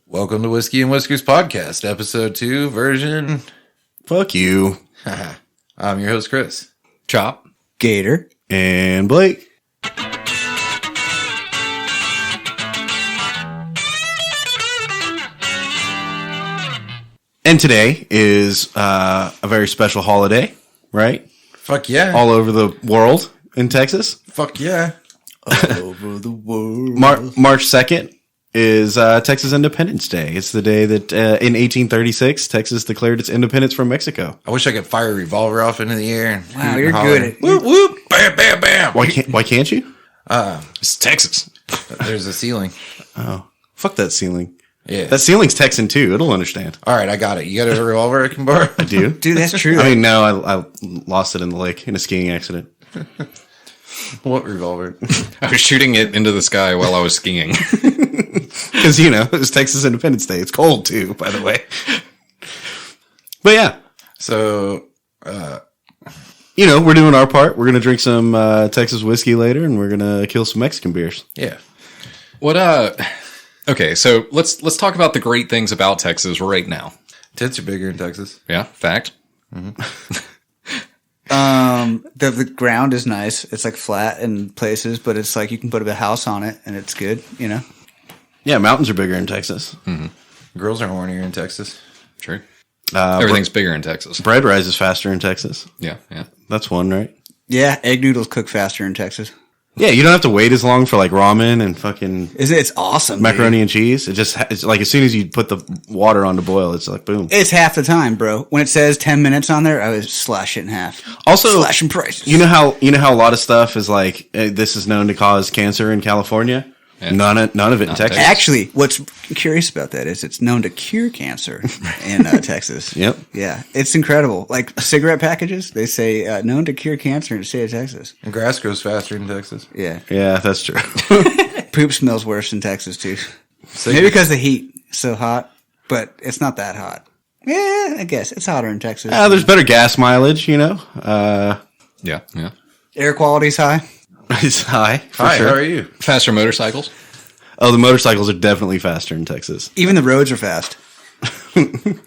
Welcome to Whiskey and Whiskers Podcast, Episode 2, version... Fuck you. I'm your host, Chris. Chop. Gator. And Blake. And today is a very special holiday, right? Fuck yeah. All over the world in Texas. Fuck yeah. All over the world. March 2nd is Texas Independence Day. It's the day that in 1836, Texas declared its independence from Mexico. I wish I could fire a revolver off into the air. And Wow, you're good at whoop, whoop, bam, bam, bam. Why can't you? It's Texas. There's a ceiling. Oh, fuck that ceiling. Yeah. That ceiling's Texan too. It'll understand. All right, I got it. You got a revolver I can borrow? I do. Dude, that's true. I mean, no, I lost it in the lake in a skiing accident. What revolver? I was shooting it into the sky while I was skiing. Because, you know, it's Texas Independence Day. It's cold, too, by the way. But, yeah. So, you know, we're doing our part. We're going to drink some Texas whiskey later, and we're going to kill some Mexican beers. yeah. Okay, so let's talk about the great things about Texas right now. Tits are bigger in Texas. Yeah, fact. The ground is nice. It's like flat in places, but it's like you can put a house on it and it's good, you know? Yeah, mountains are bigger in Texas. Girls are hornier in Texas. True. Everything's bigger in Texas. Bread rises faster in Texas. Yeah. That's one, right? Yeah, egg noodles cook faster in Texas. Yeah, you don't have to wait as long for, like, ramen and fucking It's awesome, macaroni dude. and cheese. It's like as soon as you put the water on to boil, it's like, boom. It's half the time, bro. When it says 10 minutes on there, I would slash it in half. Also, slashing prices. You know how a lot of stuff is like, this is known to cause cancer in California? Yeah. None of it in Texas. Actually, what's curious about that is it's known to cure cancer in Texas. Yep. Yeah, it's incredible. Like cigarette packages, they say known to cure cancer in the state of Texas. And grass grows faster in Texas. Yeah. Yeah, that's true. Poop smells worse in Texas, too. So Maybe because the heat is so hot, but it's not that hot. Yeah, I guess. It's hotter in Texas. There's better gas mileage, you know. Yeah. Air quality's high. It's high, for Hi, sure. how are you? Faster motorcycles. Oh, the motorcycles are definitely faster in Texas. Even the roads are fast. You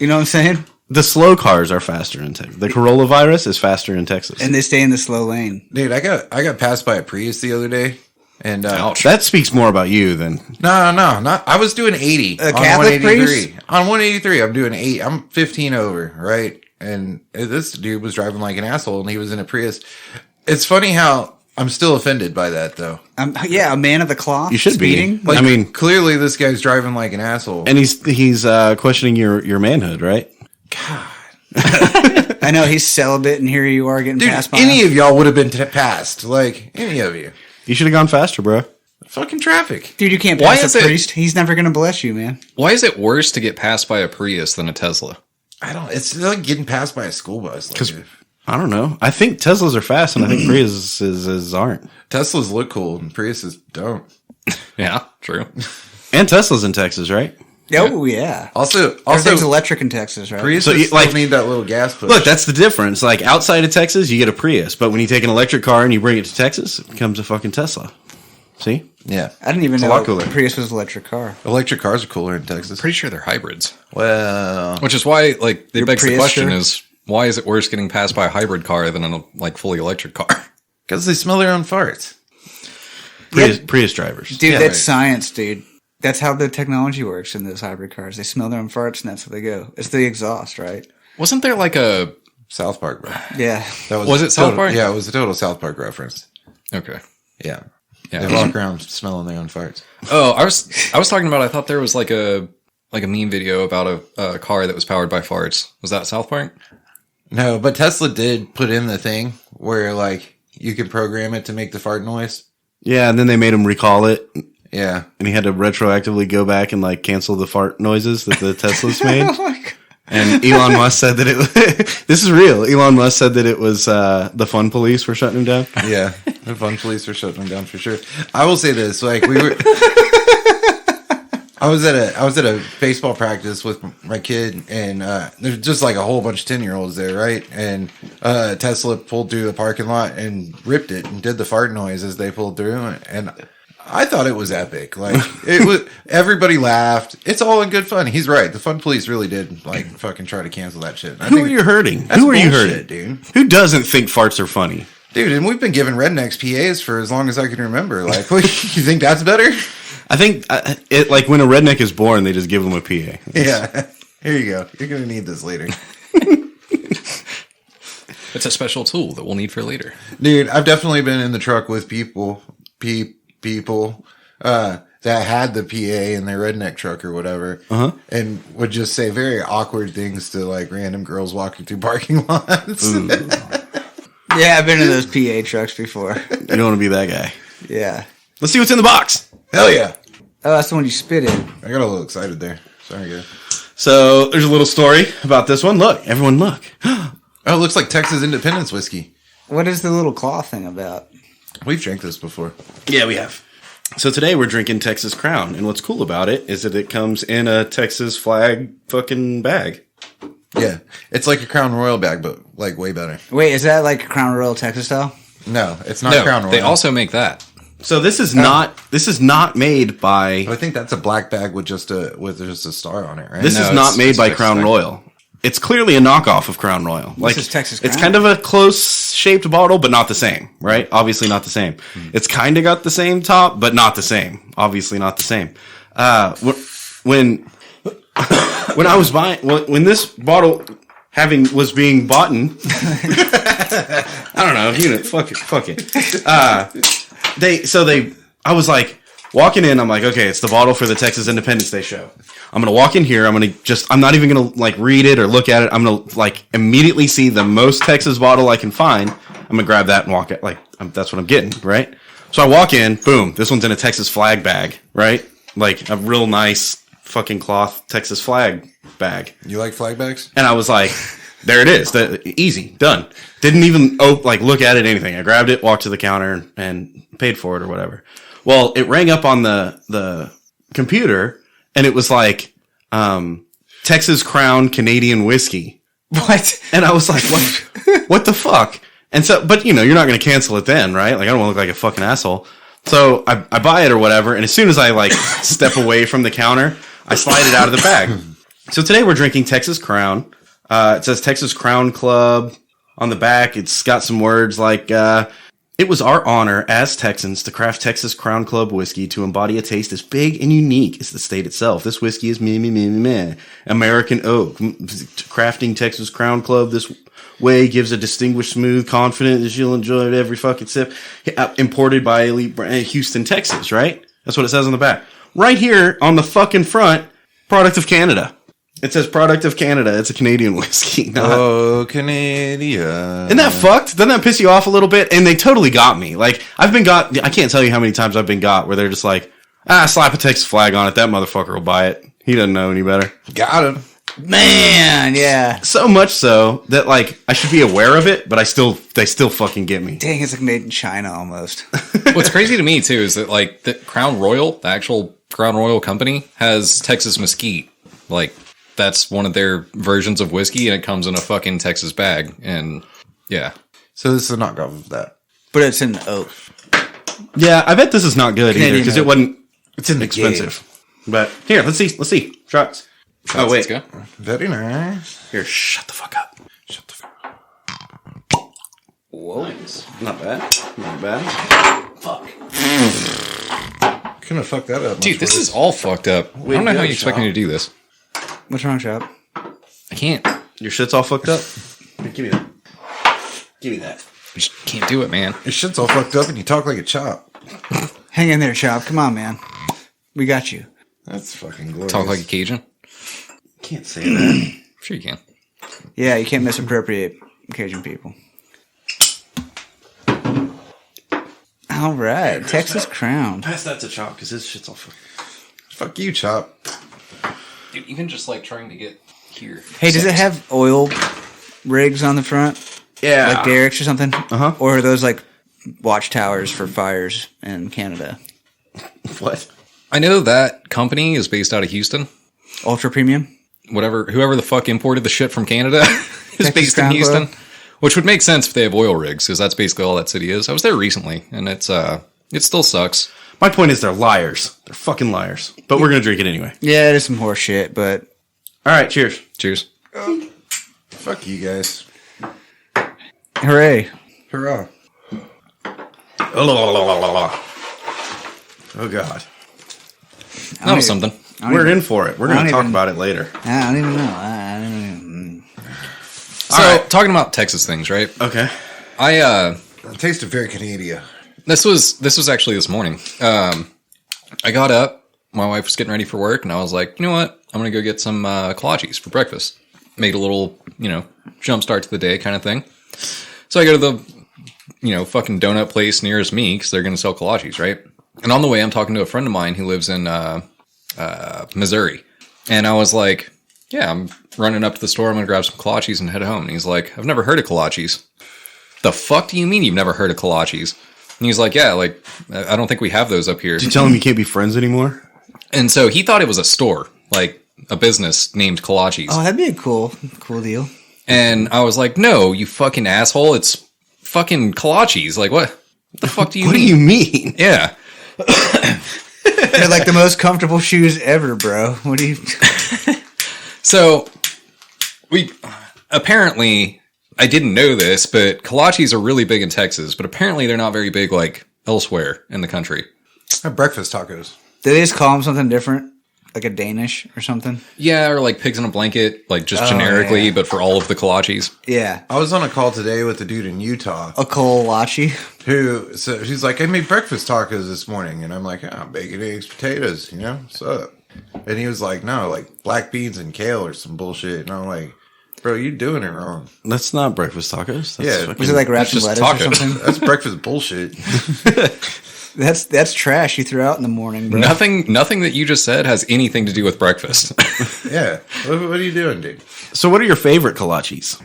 know what I'm saying? The slow cars are faster in Texas. The coronavirus is faster in Texas. And they stay in the slow lane. Dude, I got passed by a Prius the other day. And Ouch. That speaks more about you than... No, I was doing 80 A on Catholic 183. priest? On 183, I'm doing 8. I'm 15 over, right? And this dude was driving like an asshole, and he was in a Prius. It's funny how I'm still offended by that, though. Yeah, a man of the cloth. You should speeding. be. I mean, Clearly, this guy's driving like an asshole. and he's questioning your manhood, right? I know, he's celibate, and here you are getting Dude, passed by any him. of y'all would have been passed. Like, any of you. You should have gone faster, bro. Fucking traffic. Dude, you can't Why pass is a it- priest. He's never going to bless you, man. Why is it worse to get passed by a Prius than a Tesla? It's like getting passed by a school bus. Because I don't know. I think Teslas are fast, and I think Priuses aren't. Teslas look cool, and Priuses don't. Yeah, true. And Tesla's in Texas, right? Oh, yeah. Also, Everything's electric in Texas, right? Priuses So you- still like- need that little gas push. Look, that's the difference. Like, outside of Texas, you get a Prius. But when you take an electric car and you bring it to Texas, it becomes a fucking Tesla. See? yeah. I didn't even It's a know lot cooler. Prius was an electric car. Electric cars are cooler in Texas. Pretty sure they're hybrids. Well, Which is why, like, it begs the Prius question sure? is, why is it worse getting passed by a hybrid car than a, like, fully electric car? because they smell their own farts. Prius drivers. Dude, Yeah, that's right. science, dude. That's how the technology works in those hybrid cars. They smell their own farts, and that's where they go. It's the exhaust, right? Wasn't there, like, a... South Park, bro. Yeah. That Was it South total- Park? Yeah, it was a total South Park reference. Okay. Yeah. Yeah. They walk around smelling their own farts. Oh, I was talking about, I thought there was, like a meme video about a car that was powered by farts. Was that South Park? No, but Tesla did put in the thing where, like, you can program it to make the fart noise. Yeah, and then they made him recall it. Yeah. And he had to retroactively go back and, like, cancel the fart noises that the Teslas made. Oh my God. And Elon Musk said that this is real. Elon Musk said that it was the fun police were shutting him down. Yeah. The fun police are shutting them down for sure. I will say this, like, we were... I was at a baseball practice with my kid, and there's just like a whole bunch of 10-year-olds there, right? And Tesla pulled through the parking lot and ripped it and did the fart noise as they pulled through. And I thought it was epic. Like it was, everybody laughed. It's all in good fun. He's right. The Fun Police really did like fucking try to cancel that shit. Who are you hurting? That's Who are you bullshit, hurting, dude? Who doesn't think farts are funny? Dude, and we've been giving rednecks PAs for as long as I can remember. Like, what, you think that's better? I think it like when a redneck is born, they just give them a PA. Yeah. Here you go. You're gonna need this later. It's a special tool that we'll need for later. Dude, I've definitely been in the truck with people that had the PA in their redneck truck or whatever, and would just say very awkward things to like random girls walking through parking lots. Yeah, I've been in those PA trucks before. You don't want to be that guy. Yeah. Let's see what's in the box. Hell yeah. Oh, that's the one you spit in. I got a little excited there. Sorry, guys. So there's a little story about this one. Look, everyone look. Oh, it looks like Texas Independence whiskey. What is the little claw thing about? We've drank this before. Yeah, we have. So today we're drinking Texas Crown, and what's cool about it is that it comes in a Texas flag fucking bag. Yeah. It's like a Crown Royal bag, but like way better. Wait, is that like Crown Royal Texas style? No, it's not No, Crown Royal. they also make that. So this is not made by I think that's a black bag with just a star on it, right? this No, is not it's made by Texas Crown Crown. Royal. It's clearly a knockoff of Crown Royal. Like is Texas it's Crown. kind of a close shaped bottle, but not the same, right? Obviously not the same. It's kind of got the same top, but not the same. Obviously not the same. When I was buying when this bottle was being bought in, I don't know, fuck it. I was like walking in, I'm like, okay, it's the bottle for the Texas Independence Day show. I'm going to walk in here. I'm not even going to like read it or look at it. I'm going to like immediately see the most Texas bottle I can find. I'm going to grab that and walk it. Like that's what I'm getting. Right. So I walk in, boom, this one's in a Texas flag bag, right? Like a real nice fucking cloth Texas flag bag. You like flag bags? And I was like, there it is. Easy. Done. Didn't even look at it, anything. I grabbed it, walked to the counter and paid for it or whatever. Well, it rang up on the computer and it was like, Texas Crown Canadian whiskey. What? And I was like, what the fuck? And so, but you know, you're not going to cancel it then, right? Like I don't want to look like a fucking asshole. So I buy it or whatever. And as soon as I like step away from the counter, I slide it out of the bag. So today we're drinking Texas Crown. It says Texas Crown Club on the back. It's got some words like, it was our honor as Texans to craft Texas Crown Club whiskey to embody a taste as big and unique as the state itself. This whiskey is meh. American oak. Crafting Texas Crown Club this way gives a distinguished, smooth, confident that you'll enjoy it every fucking sip. Imported by Elite Houston, Texas, right? That's what it says on the back. Right here on the fucking front, product of Canada. It says product of Canada. It's a Canadian whiskey. Oh, Canadia. Isn't that fucked? Doesn't that piss you off a little bit? And they totally got me. Like, I've been got, I can't tell you how many times I've been got where they're just like, slap a Texas flag on it. That motherfucker will buy it. He doesn't know any better. Got him. Man, yeah. So much so that, like, I should be aware of it, but they still fucking get me. Dang, it's like made in China almost. What's crazy to me too is that like the Crown Royal, the actual Crown Royal company, has Texas Mesquite. Like that's one of their versions of whiskey, and it comes in a fucking Texas bag. And yeah, So this is a knockoff of that. But it's in oak. Yeah, I bet this is not good either, Canadian because it oak. wasn't It's in the expensive. But here, let's see. Shots. Oh, wait. let's go. Very nice. Here, shut the fuck up. Shut the fuck up. Whoa. Not bad. Fuck. Couldn't have fucked that up. Dude, this is all fucked up. I don't know how you expect me to do this. What's wrong, Chop? I can't. I Your shit's all fucked up? Here, give me that. Give me that. just can't do it, man. Your shit's all fucked up and you talk like a chop. Hang in there, Chop. Come on, man. We got you. That's fucking glorious. Talk like a Cajun. Can't say that. Sure you can. Yeah, you can't misappropriate Cajun people. All right, Texas Crown. Pass that to Chop, because his shit's all fucked. Fuck you, chop. Dude, even just like trying to get here. Hey, does it have oil rigs on the front? Yeah. Like derricks or something? Uh-huh. Or are those like watchtowers for fires in Canada? What? I know that company is based out of Houston. Ultra premium? Whoever the fuck imported the shit from Canada is based in Crown Houston. Club? Which would make sense if they have oil rigs, because that's basically all that city is. I was there recently, and it still sucks. My point is they're liars. They're fucking liars. But we're going to drink it anyway. Yeah, it is some horse shit, but All right, cheers. Cheers. Fuck you guys. hooray. Hurrah. Oh, God. That was something. We're in for it. We're going don't to talk even- about it later. I don't even know. I don't even. So, talking about Texas things, right? Okay. It tasted very Canadian. This was actually this morning. I got up. My wife was getting ready for work, and I was like, you know what? I'm gonna go get some kolaches for breakfast. Made a little, jump start to the day kind of thing. So I go to the, fucking donut place nearest me because they're gonna sell kolaches, right? And on the way, I'm talking to a friend of mine who lives in Missouri, and I was like, yeah, I'm running up to the store. I'm gonna grab some kolaches and head home. And he's like, I've never heard of kolaches. The fuck do you mean you've never heard of kolaches? And he's like, yeah, like, I don't think we have those up here. Did you tell him you can't be friends anymore? And so he thought it was a store, like a business named Kolaches. Oh, that'd be a cool deal. And I was like, no, you fucking asshole. It's fucking Kolaches. Like, what the fuck do you What mean? do you mean? Yeah. They're like the most comfortable shoes ever, bro. What do you? So apparently, I didn't know this, but kolaches are really big in Texas, but apparently they're not very big like elsewhere in the country. Breakfast tacos. Do they just call them something different, like a Danish or something? Yeah, or like pigs in a blanket, like just generically, yeah. but for all of the kolaches. Yeah, I was on a call today with a dude in Utah a kolache. so she's like, I made breakfast tacos this morning. And I'm like, yeah, bacon, eggs, potatoes, what's up? And he was like, no, like black beans and kale or some bullshit. And I'm like, bro, you doing it wrong. That's not breakfast tacos. That's Yeah. fucking- Was it like wrapped in just lettuce or tacos. something? That's breakfast bullshit. That's trash you threw out in the morning, bro. Nothing that you just said has anything to do with breakfast. Yeah. What are you doing, dude? So what are your favorite kolaches?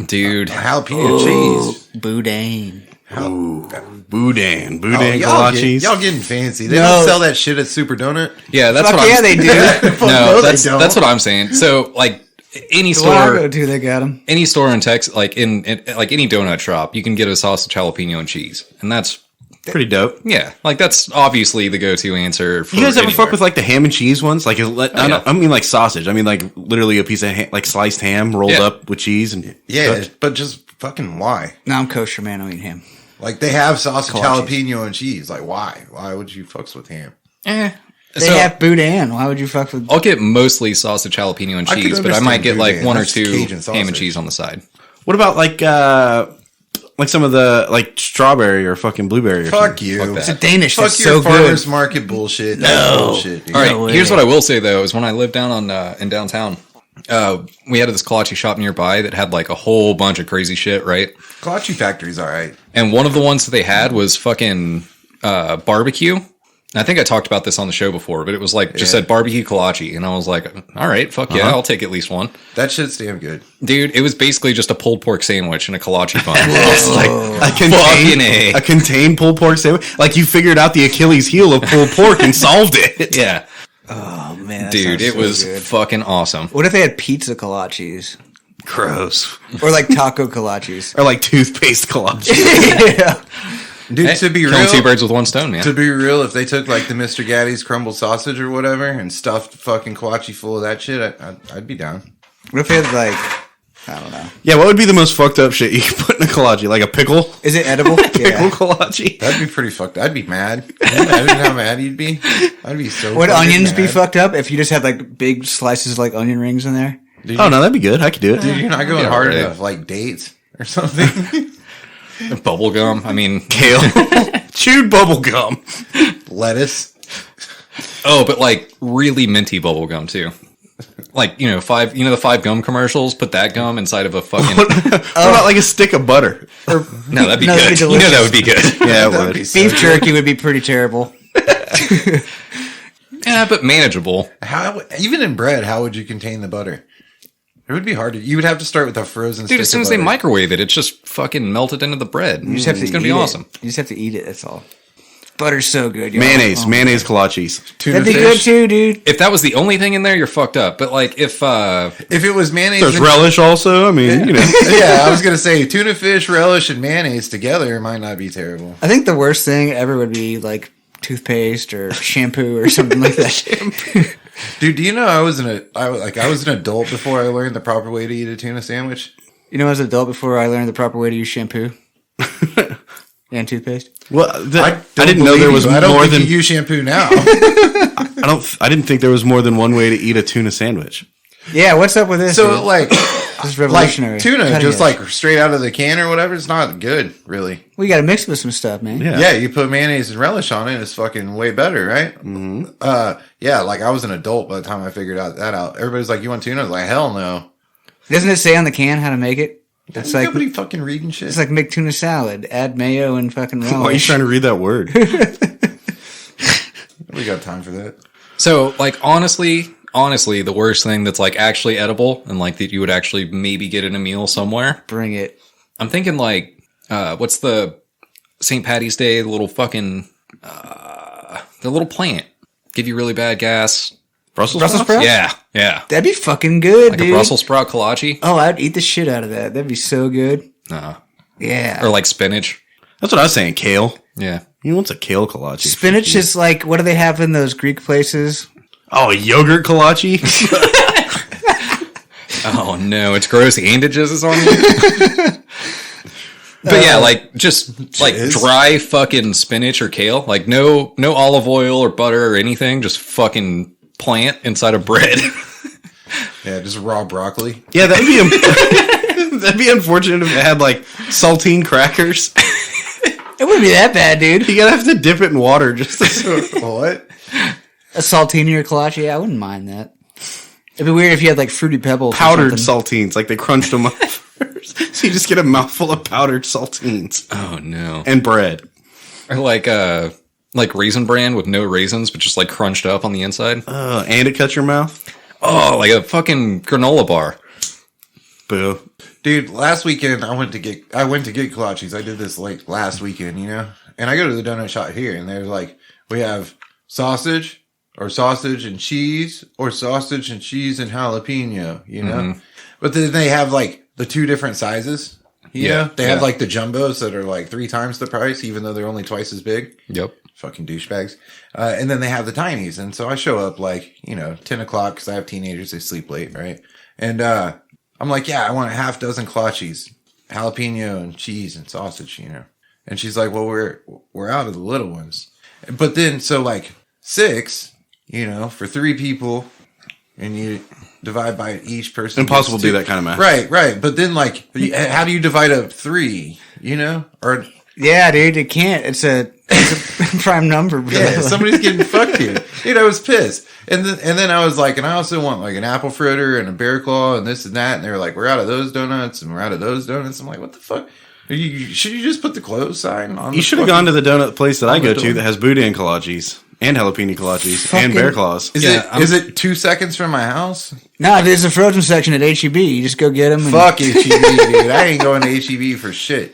Dude. Jalapeno cheese. Boudin. Boudin. Oh, Kolaches. y'all getting fancy. They No. don't sell that shit at Super Donut. Yeah, that's Fuck what yeah, I'm they do. No, they that's don't. what I'm saying. So like any The one I go store to, they got them. any store in Texas, like in like any donut shop, you can get a sausage, jalapeno, and cheese. And that's Pretty dope. yeah, like that's obviously the go-to answer for You guys ever fuck anywhere. with like the ham and cheese ones? Like, I mean like sausage. I mean like literally a piece of like sliced ham rolled Yeah. up with cheese and Yeah, but just fucking why? No, I'm kosher, man. I don't eat ham. Like they have sausage, Kolaches. jalapeno, and cheese. Like why? Why would you fucks with ham? They So- have boudin. Why would you fuck with? I'll get mostly sausage, jalapeno, and I could cheese, but I might understand get like boudin. one or That's two Cajun ham and sausage. cheese on the side. What about like some of the like strawberry or fucking blueberry or Fuck something? you. Fuck that. It's a Danish. Fuck That's your so farmers good. market bullshit. That's bullshit. Dude. All right, No way. here's what I will say though: is when I lived down on in downtown, we had this kolache shop nearby that had like a whole bunch of crazy shit, right? Kolache Factory's all right. And one of the ones that they had was fucking barbecue. And I think I talked about this on the show before, but it was like just said barbecue kolache, and I was like, all right, fuck yeah, I'll take at least one, That shit's damn good. dude. It was basically just a pulled pork sandwich and a kolache bun. It's like A fucking A. a contained pulled pork sandwich. Like you figured out the Achilles heel of pulled pork and solved it. yeah, Oh man, that dude, sounds it so was good. fucking awesome. What if they had pizza kolaches Gross. or like taco kolaches? Or like toothpaste kolache. Yeah. Dude, Hey, to be killing two real, birds with one stone, man. to be real, if they took like the Mr. Gaddy's crumbled sausage or whatever and stuffed fucking kolache full of that shit, I'd be down. What if they had like, I don't know. Yeah, what would be the most fucked up shit you could put in a kolache? Like a pickle? Is it edible? Pickle Yeah. kolache? That'd be pretty fucked. I'd be mad. Can you imagine how mad you'd be? I'd be so. Would fucking onions be mad. fucked up if you just had like big slices of like onion rings in there? Dude, Oh no, that'd be good. I could do it. dude, you're not going Yeah, hard right. enough. Like dates or something. Bubble gum. I mean, Kale. Chewed bubble gum. Lettuce. oh, but like really minty bubble gum too. Like the 5 gum commercials. Put that gum inside of a fucking. What about like a stick of butter? No, that'd be No, that'd good. be You know that delicious. would be good. Yeah, it That'd would. be so Beef good. jerky would be pretty terrible. Yeah, but manageable. How even in bread? How would you contain the butter? It would be hard. You would have to start with a frozen. Dude, stick as soon of as they butter. microwave it, it's just fucking melted into the bread. You just have to It's gonna eat be it. awesome. You just have to eat it. That's all. Butter's so good. Y'all. Mayonnaise. Oh. Mayonnaise kolaches. Tuna That'd be fish. good too, dude. If that was the only thing in there, you're fucked up. But like if If it was mayonnaise, There's and- relish also. I mean, you know. yeah, I was gonna say tuna fish, relish, and mayonnaise together might not be terrible. I think the worst thing ever would be like toothpaste or shampoo or something like that. Dude, do you know I was an adult before I learned the proper way to eat a tuna sandwich? You know, as an adult, before I learned the proper way to use shampoo and toothpaste. Well, I didn't know there was I don't more think than you use shampoo now. I didn't think there was more than one way to eat a tuna sandwich. Yeah, what's up with this? So like, this is revolutionary. like tuna, Cutting just edge. like straight out of the can or whatever, it's not good, really. We got to mix it with some stuff, man. Yeah. Yeah, you put mayonnaise and relish on it, it's fucking way better, right? Mm-hmm. Yeah, like I was an adult by the time I figured that out. Everybody's like, "You want tuna?" I was like, "Hell no." Doesn't it say on the can how to make it? It's like Nobody fucking reading shit. it's like make tuna salad, add mayo and fucking relish. Why are you trying to read that word? We got time for that. So, like, honestly, the worst thing that's like actually edible and like that you would actually maybe get in a meal somewhere. Bring it. I'm thinking like, what's the St. Patty's Day, the little fucking, the little plant give you really bad gas. Brussels sprouts? Yeah, yeah. That'd be fucking good, Like dude. a Brussels sprout kolache. Oh, I'd eat the shit out of that. That'd be so good. Yeah. Or like spinach. That's what I was saying. Kale. Yeah. You want a kale kolache? Spinach is like, what do they have in those Greek places? Oh, yogurt kolache. Oh no, it's gross and it jizzes on you. But yeah, like just like dry fucking spinach or kale, like no olive oil or butter or anything, just fucking plant inside of bread. Yeah, just raw broccoli. Yeah, that'd be that'd be unfortunate if it had like saltine crackers. It wouldn't be that bad, dude. You gotta have to dip it in water just to What? A saltine or a kolache, yeah, I wouldn't mind that. It'd be weird if you had like Fruity Pebbles. powdered or something. saltines, like they crunched them up first. So you just get a mouthful of powdered saltines Oh no. and bread. Or like Raisin Bran with no raisins, but just like crunched up on the inside. And it cuts your mouth. Oh, like a fucking granola bar. Boo. Dude, last weekend I went to get kolaches. I did this like last weekend, you know? And I go to the donut shop here and they're like, we have sausage or sausage and cheese or sausage and cheese and jalapeno, you know? Mm-hmm. But then they have like the two different sizes. You Yeah, know? They have yeah. like the jumbos that are like 3 times the price, even though they're only twice as big. Yep. Fucking douchebags. And then they have the tinies. And so I show up like, 10 o'clock because I have teenagers. They sleep late, right? And I'm like, yeah, I want a half dozen kolaches, jalapeno and cheese and sausage, you know? And she's like, well, we're out of the little ones. But then, so like 6, for 3 people and you divide by each person. Impossible to gets do 2. that kind of math. Right. But then like, how do you divide up 3, Or... Yeah, dude, it can't. It's a prime number, bro. Yeah, somebody's getting fucked here. Dude, I was pissed. And then I was like, and I also want like an apple fritter and a bear claw and this and that. And they were like, we're out of those donuts and we're out of those donuts. I'm like, what the fuck? Should you just put the close sign on? You should have gone to the donut place that I go to donut. that has boudin kolaches and jalapeno kolaches and bear claws. Is it 2 seconds from my house? No, there's a frozen section at HEB. You just go get them. And... Fuck HEB, dude. I ain't going to HEB for shit.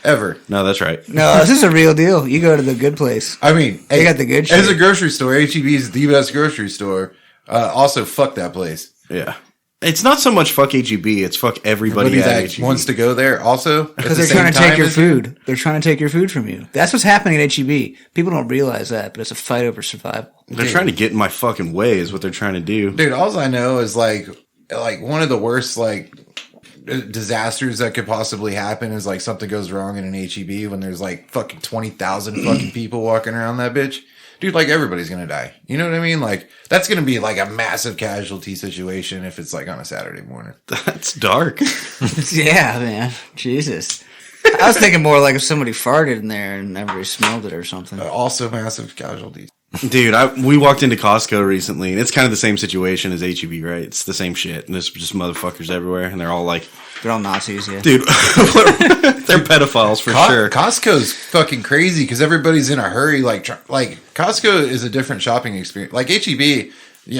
Ever. No, that's right. No, this is a real deal. You go to the good place. I mean, They got the good As shit. a grocery store, HEB is the best grocery store. Also, fuck that place. Yeah. It's not so much fuck HEB, it's fuck everybody at that HEB. wants to go there also. Because they're trying to take your food. They're trying to take your food from you. That's what's happening at HEB. People don't realize that, but it's a fight over survival. They're trying to get in my fucking way is what they're trying to do. Dude, all I know is like one of the worst like disasters that could possibly happen is like something goes wrong in an HEB when there's like fucking 20,000 fucking people walking around that bitch. Dude, like everybody's gonna die. You know what I mean? Like that's gonna be like a massive casualty situation if it's like on a Saturday morning. That's dark. Yeah, man. Jesus. I was thinking more like if somebody farted in there and everybody smelled it or something. Also massive casualties. Dude, we walked into Costco recently, and it's kind of the same situation as HEB, right? It's the same shit, and there's just motherfuckers everywhere, and they're all like, They're all Nazis, yeah. dude, they're pedophiles for sure. Costco's fucking crazy because everybody's in a hurry. Like Costco is a different shopping experience. Like HEB,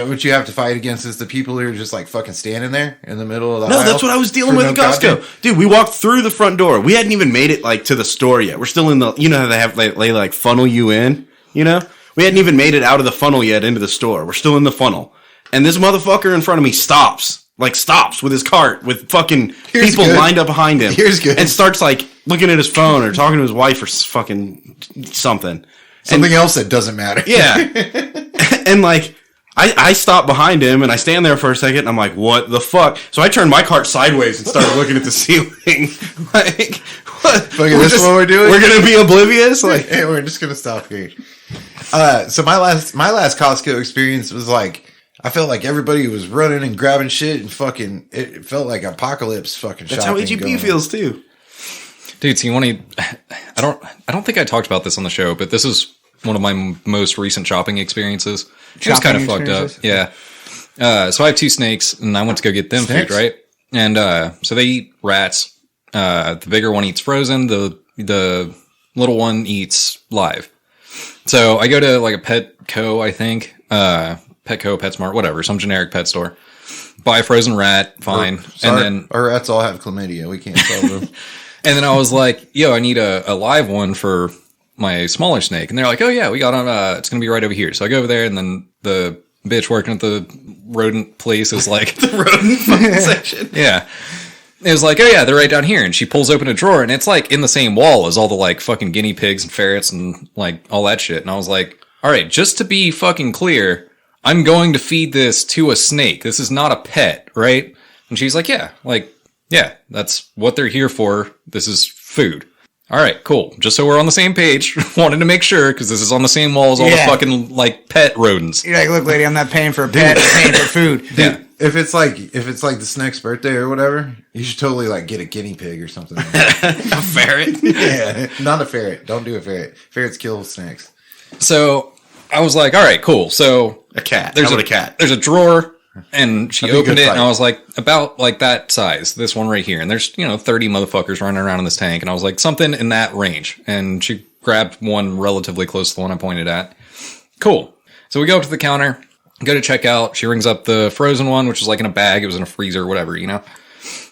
what you have to fight against is the people who are just like fucking standing there in the middle of the No, aisle. that's what I was dealing for with at no Costco. goddamn- Dude, we walked through the front door. We hadn't even made it like to the store yet. We're still in the, how they have they like funnel you in, We hadn't even made it out of the funnel yet into the store. We're still in the funnel. And this motherfucker in front of me stops with his cart with fucking people good. lined up behind him. Here's good. And starts like looking at his phone or talking to his wife or fucking something. Something else that doesn't matter. Yeah. And like, I stop behind him and I stand there for a second and I'm like, what the fuck? So I turned my cart sideways and started looking at the ceiling. Like, what? Look at this, what we're doing? We're going to be oblivious? Like, hey, we're just going to stop here. So my last Costco experience was like, I felt like everybody was running and grabbing shit and fucking, it felt like apocalypse fucking that's how AGP feels too. Dude, so you want to? I don't think I talked about this on the show, but this is one of my most recent shopping experiences. It was kind of fucked up. Yeah. So I have 2 snakes, and I went to go get them food, right? And so they eat rats. The bigger one eats frozen. The little one eats live. So I go to like a Petco, I think. Petco, PetSmart, whatever, some generic pet store. Buy a frozen rat, fine. Sorry, and then our rats all have chlamydia. We can't sell them. And then I was like, yo, I need a live one for my smaller snake. And they're like, oh yeah, we got on, it's going to be right over here. So I go over there and then the bitch working at the rodent place is like, The rodent fucking section. yeah. It was like, oh yeah, they're right down here. And she pulls open a drawer and it's like in the same wall as all the like fucking guinea pigs and ferrets and like all that shit. And I was like, all right, just to be fucking clear, I'm going to feed this to a snake. This is not a pet, right? And she's like, yeah, that's what they're here for. This is food. All right, cool. Just so we're on the same page, wanted to make sure because this is on the same wall as all the fucking like pet rodents. You're like, look, lady, I'm not paying for a pet. I'm paying for food. Yeah. If it's like the snake's birthday or whatever, you should totally like get a guinea pig or something. Like that. A ferret? Yeah, not a ferret. Don't do a ferret. Ferrets kill snakes. So I was like, all right, cool. So A cat. there's a cat. There's a drawer. And she That'd be a opened good it, and fight. I was like, about like that size, this one right here. And there's, 30 motherfuckers running around in this tank. And I was like, something in that range. And she grabbed one relatively close to the one I pointed at. Cool. So we go up to the counter, go to check out. She rings up the frozen one, which was like in a bag. It was in a freezer or whatever, And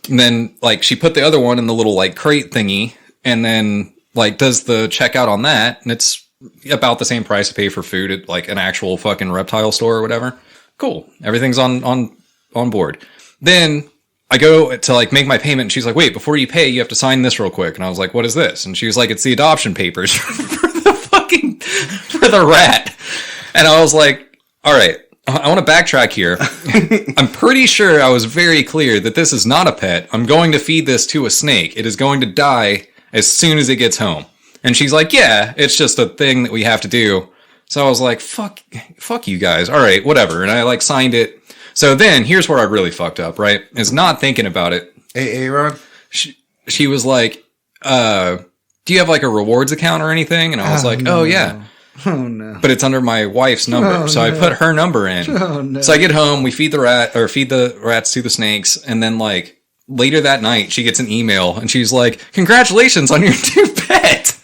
then like she put the other one in the little like crate thingy, and then like does the checkout on that. And it's about the same price I pay for food at like an actual fucking reptile store or whatever. Cool. Everything's on board. Then I go to like make my payment and she's like, wait, before you pay, you have to sign this real quick. And I was like, what is this? And she was like, it's the adoption papers for the rat. And I was like, all right, I want to backtrack here. I'm pretty sure I was very clear that this is not a pet. I'm going to feed this to a snake. It is going to die as soon as it gets home. And she's like, yeah, it's just a thing that we have to do. So I was like, fuck you guys. All right, whatever. And I like signed it. So then here's where I really fucked up, right? Is not thinking about it. Hey, Ron. She was like, do you have like a rewards account or anything? And I was like, no. oh yeah. Oh no. But it's under my wife's number. Oh, so I no. put her number in. Oh, no. So I get home, we feed the rats to the snakes. And then like later that night, she gets an email and she's like, congratulations on your new pet.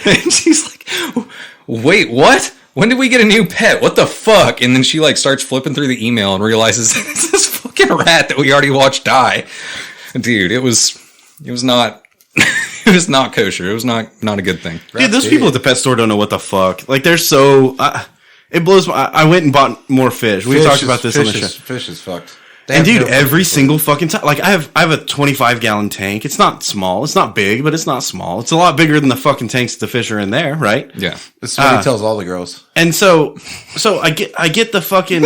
And she's like, wait, what? When did we get a new pet? What the fuck? And then she like starts flipping through the email and realizes it's this fucking rat that we already watched die. Dude, it was not it was not kosher. It was not a good thing. Dude, those people at the pet store don't know what the fuck. Like, they're so... it blows my... I went and bought more fish. We talked about this on the show. Fish is fucked. And dude, every single fucking time... Like, I have a 25-gallon tank. It's not small. It's not big, but it's not small. It's a lot bigger than the fucking tanks that the fish are in there, right? Yeah. This is what he tells all the girls. And so I get the fucking...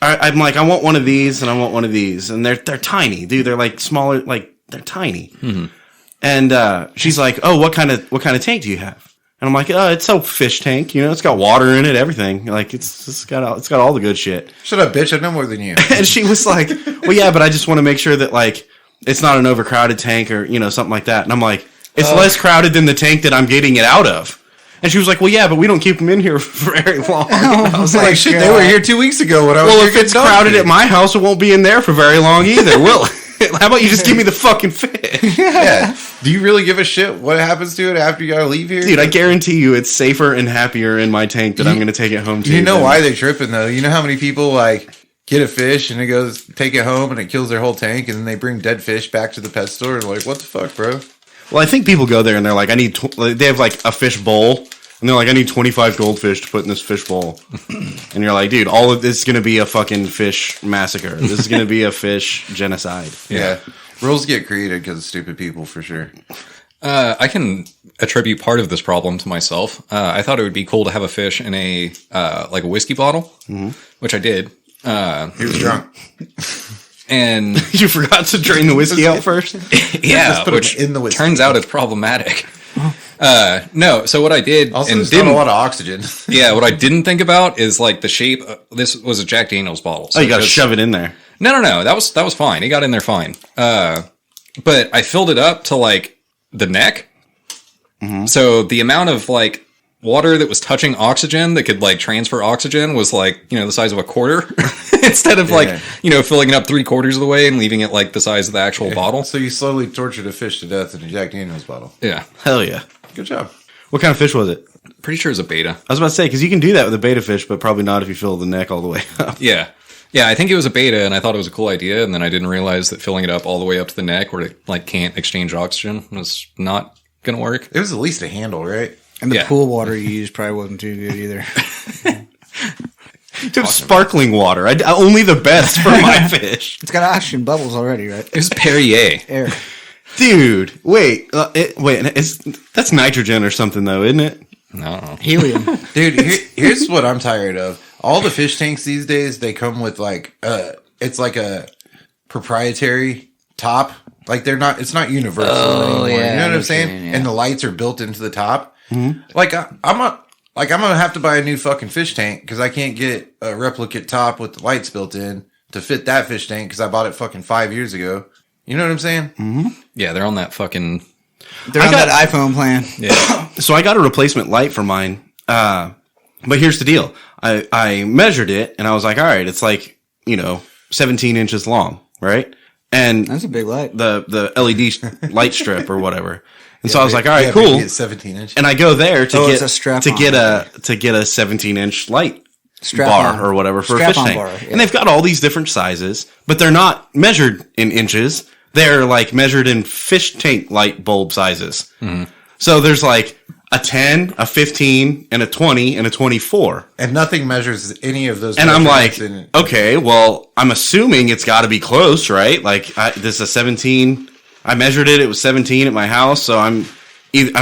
I'm like, I want one of these and I want one of these. And they're tiny, dude. They're like smaller, like, they're tiny. Mm-hmm. And she's like, oh, what kind of tank do you have? And I'm like, it's a fish tank, it's got water in it, everything. Like, it's got all the good shit. Shut up, bitch, I know more than you. And she was like, well, yeah, but I just want to make sure that, like, it's not an overcrowded tank or, something like that. And I'm like, it's less crowded than the tank that I'm getting it out of. And she was like, well, yeah, but we don't keep them in here for very long. And I was like, shit, they were here 2 weeks ago when I was well, if it's crowded at my house, it won't be in there for very long either, will it? How about you just give me the fucking fish? Yeah. Do you really give a shit what happens to it after you gotta leave here? Dude, I guarantee you it's safer and happier in my tank that I'm going to take it home to. You know why they're tripping, though? You know how many people, like, get a fish and it goes, take it home and it kills their whole tank and then they bring dead fish back to the pet store and like, what the fuck, bro? Well, I think people go there and they're like, they have like a fish bowl. And they're like, I need 25 goldfish to put in this fish bowl. And you're like, dude, all of this is going to be a fucking fish massacre. This is going to be a fish genocide. Yeah. Rules get created because of stupid people, for sure. I can attribute part of this problem to myself. I thought it would be cool to have a fish in a like a whiskey bottle, which I did. He was drunk. And You forgot to drain the whiskey out first? yeah, put 'em which in the whiskey. turns out it's problematic. No, so what I did Also, and there's not a didn't, lot of oxygen. yeah, what I didn't think about is like the shape. This was a Jack Daniel's bottle. So Oh, you got to just- shove it in there. No. That was fine. It got in there fine. But I filled it up to like the neck. So the amount of like water that was touching oxygen that could like transfer oxygen was like, the size of a quarter instead of like, filling it up 3/4 of the way and leaving it like the size of the actual bottle. So you slowly tortured a fish to death in a Jack Daniels bottle. Yeah. Hell yeah. Good job. What kind of fish was it? Pretty sure it's a beta. I was about to say, because you can do that with a beta fish, but probably not if you fill the neck all the way up. Yeah. Yeah, I think it was a beta and I thought it was a cool idea. And then I didn't realize that filling it up all the way up to the neck where it like can't exchange oxygen was not going to work. It was at least a handle, right? And the Yeah. pool water you used probably wasn't too good either. Dude, sparkling water. Only the best for my fish. It's got oxygen bubbles already, right? It was Perrier. Air. Dude, wait. That's nitrogen or something, though, isn't it? No. Helium. Dude, here's what I'm tired of. All the fish tanks these days, they come with like, it's like a proprietary top. Like it's not universal anymore. yeah, You know I what I'm saying? understand, yeah. And the lights are built into the top. Like I'm gonna have to buy a new fucking fish tank because I can't get a replicate top with the lights built in to fit that fish tank because I bought it fucking 5 years ago. You know what I'm saying? Yeah, they're on that fucking. They're on that iPhone plan. Yeah. So I got a replacement light for mine. But here's the deal. I measured it and I was like, all right, it's like, 17 inches long, right? And That's a big light. the LED light strip or whatever. And so I was like, all right, Yeah, cool. It's 17 inch. And I go there to Oh, get it's a strap-on. to get a 17-inch light Strap-on. bar or whatever for a Strap-on fish tank. bar, yeah. And they've got all these different sizes, but they're not measured in inches. They're like measured in fish tank light bulb sizes. So there's like a 10, a 15, and a 20, and a 24. And nothing measures any of those. And I'm like, measurements okay, well, I'm assuming it's got to be close, right? Like this is a 17. I measured it; it was 17 at my house, so I'm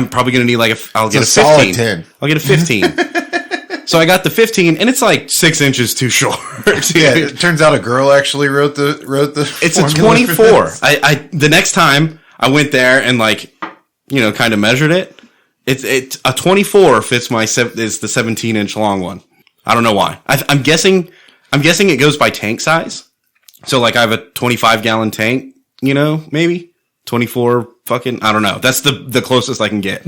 probably gonna need like I'll get a 15. solid 10. I'll get a 15. So I got the 15, and it's like 6 inches too short. Dude. Yeah, it turns out a girl actually wrote the. It's a formula for 24. this. I the next time I went there and like kind of measured it. It's a 24 fits is the 17-inch long one. I don't know why. I'm guessing it goes by tank size. So like I have a 25-gallon tank, maybe 24 fucking, I don't know. That's the closest I can get.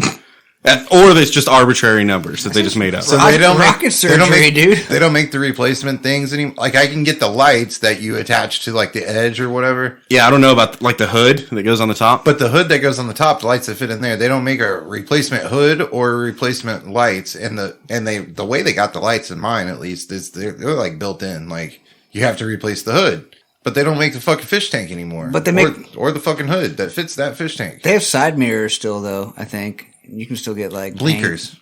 Or there's just arbitrary numbers that they just made up. So they don't Rocket make surgery, dude. They don't make the replacement things anymore. Like I can get the lights that you attach to like the edge or whatever. Yeah, I don't know about like the hood that goes on the top. But the hood that goes on the top, the lights that fit in there, they don't make a replacement hood or replacement lights. And the way they got the lights in mine, at least, is they're like built in. Like you have to replace the hood. But they don't make the fucking fish tank anymore. But they make- or the fucking hood that fits that fish tank. They have side mirrors still, though, I think. You can still get like Blinkers.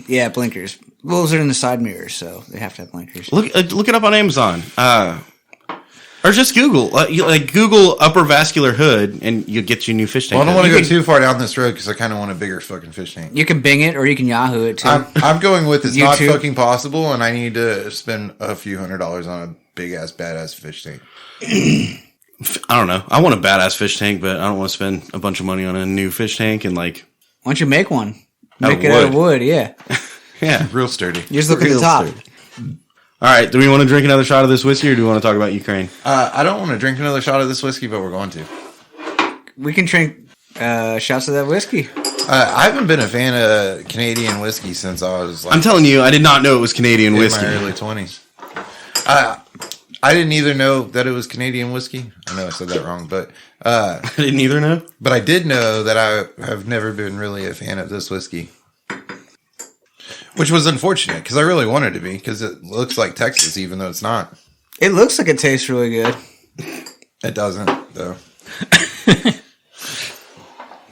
Yeah, blinkers. Well, those are in the side mirrors, so they have to have blinkers. Look it up on Amazon. Or just Google. Google upper vascular hood and you'll get you a new fish tank. Well, I don't want to You go can- too far down this road because I kind of want a bigger fucking fish tank. You can Bing it or you can Yahoo it too. I'm going with it's not YouTube. fucking possible, and I need to spend a few $100s on a big ass badass fish tank. I don't know. I want a badass fish tank, but I don't want to spend a bunch of money on a new fish tank and like, Why don't you make one? Out Make of it out of wood. wood, yeah. yeah. Real sturdy. You just look at the Real top. sturdy. All right. Do we want to drink another shot of this whiskey or do we want to talk about Ukraine? I don't want to drink another shot of this whiskey, but we're going to. We can drink shots of that whiskey. I haven't been a fan of Canadian whiskey since I was like I'm telling you, I did not know it was Canadian in whiskey. my early 20s. I didn't either know that it was Canadian whiskey. I know I said that wrong, but I didn't either know. I did know that I have never been really a fan of this whiskey. Which was unfortunate because I really wanted to be because it looks like Texas even though it's not. It looks like it tastes really good. It doesn't though.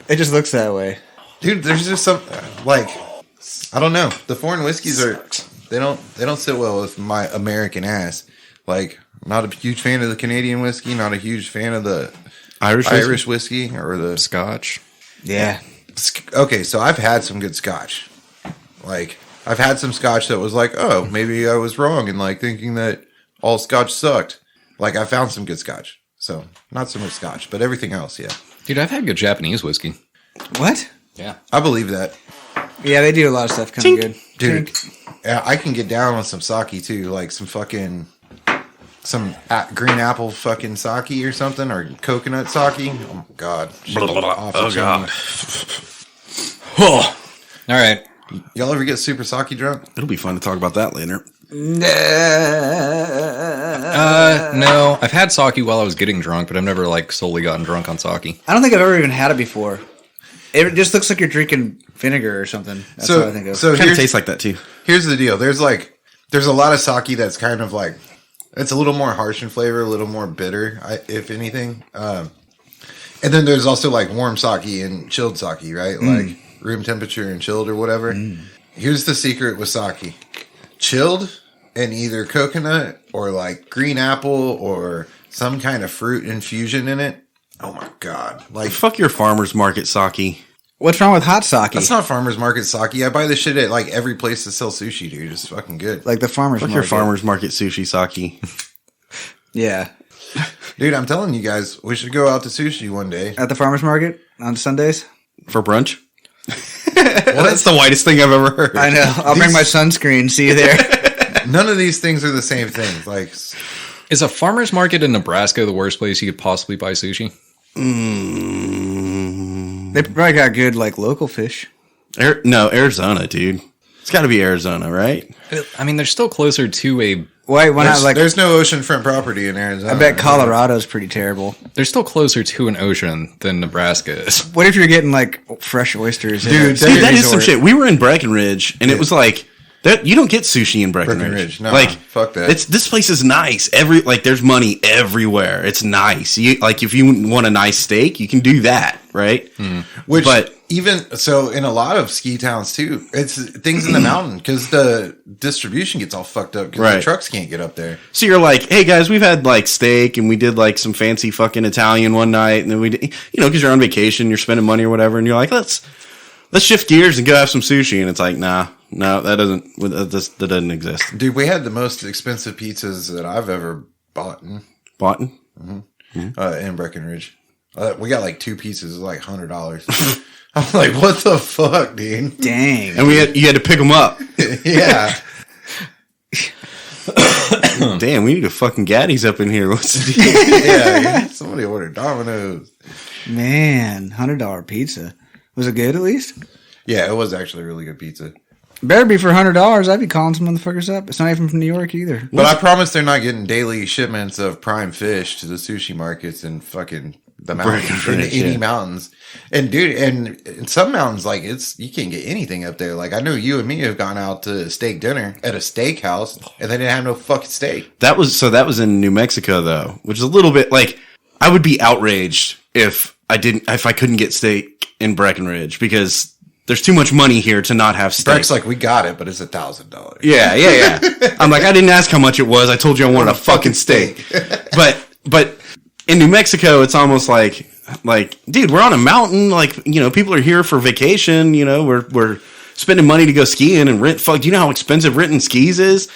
It just looks that way. Dude, there's just some like I don't know. The foreign whiskeys they don't sit well with my American ass. Like, not a huge fan of the Canadian whiskey, not a huge fan of the Irish Irish whiskey or the Scotch. Yeah. Okay, so I've had some good scotch. Like, I've had some scotch that was like, oh, maybe I was wrong in like thinking that all scotch sucked. Like, I found some good scotch. So, not so much scotch, but everything else, yeah. Dude, I've had good Japanese whiskey. What? Yeah. I believe that. Yeah, they do a lot of stuff kind of good. Dude, Tink. yeah, I can get down on some sake too, like some fucking green apple fucking sake or something, or coconut sake. Oh my god! Oh god! Oh. All right. Y'all ever get super sake drunk? It'll be fun to talk about that later. No, I've had sake while I was getting drunk, but I've never like solely gotten drunk on sake. I don't think I've ever even had it before. It just looks like you're drinking vinegar or something. That's what I think of. So It kind of tastes like that too. here's the deal. There's a lot of sake that's kind of like, it's a little more harsh in flavor, a little more bitter, if anything. And then there's also like warm sake and chilled sake, right? Like room temperature and chilled or whatever. Here's the secret with sake. Chilled and either coconut or like green apple or some kind of fruit infusion in it. Oh my god! Like, Fuck your farmer's market sake. What's wrong with hot sake? that's not farmer's market sake. I buy this shit at like every place that sells sushi, dude. It's fucking good. Like the farmer's Fuck market. your farmer's market sushi sake. Yeah. Dude, I'm telling you guys, we should go out to sushi one day. At the farmer's market on Sundays? For brunch? Well, that's the whitest thing I've ever heard. I know. I'll bring my sunscreen. See you there. None of these things are the same thing. Like, Is a farmer's market in Nebraska the worst place you could possibly buy sushi? They probably got good, like, local fish. No, Arizona, dude. It's got to be Arizona, right? I mean, they're still closer to a. Why not, like, there's no oceanfront property in Arizona. I bet Colorado's pretty terrible. They're still closer to an ocean than Nebraska is. What if you're getting, like, fresh oysters? Dude, Dude, that is some shit. We were in Breckenridge, and it was like, that you don't get sushi in Breckenridge. Breckenridge, no, like, fuck that. This place is nice. There's money everywhere. It's nice. If you want a nice steak, you can do that, right? But even so, in a lot of ski towns too, it's things in the mountain because the distribution gets all fucked up because the trucks can't get up there. So you're like, hey guys, we've had like steak and we did like some fancy fucking Italian one night, and then we did, because you're on vacation, you're spending money or whatever, and you're like, let's shift gears and go have some sushi, and it's like, no, that doesn't exist. Dude, we had the most expensive pizzas that I've ever bought in Breckenridge. We got like 2 pizzas, like $100. I'm like, what the fuck, dude? Dang. And you had to pick them up. Yeah. Damn, we need a fucking Gaddy's up in here. What's the deal? Yeah. Somebody ordered Domino's. Man, $100 pizza. Was it good at least? Yeah, it was actually really good pizza. Better be for $100. I'd be calling some motherfuckers up. It's not even from New York either. But I promise they're not getting daily shipments of prime fish to the sushi markets in fucking the mountains, in any mountains. And dude, and in some mountains, like you can't get anything up there. Like I know you and me have gone out to steak dinner at a steakhouse, and they didn't have no fucking steak. That was in New Mexico though, which is a little bit like I would be outraged if I couldn't get steak in Breckenridge because there's too much money here to not have steak. Breck's like, we got it, but it's $1,000. Yeah. I'm like, I didn't ask how much it was. I told you I wanted a fucking steak. But in New Mexico, it's almost like, dude, we're on a mountain. Like, people are here for vacation. We're spending money to go skiing and rent. Fuck, do you know how expensive renting skis is?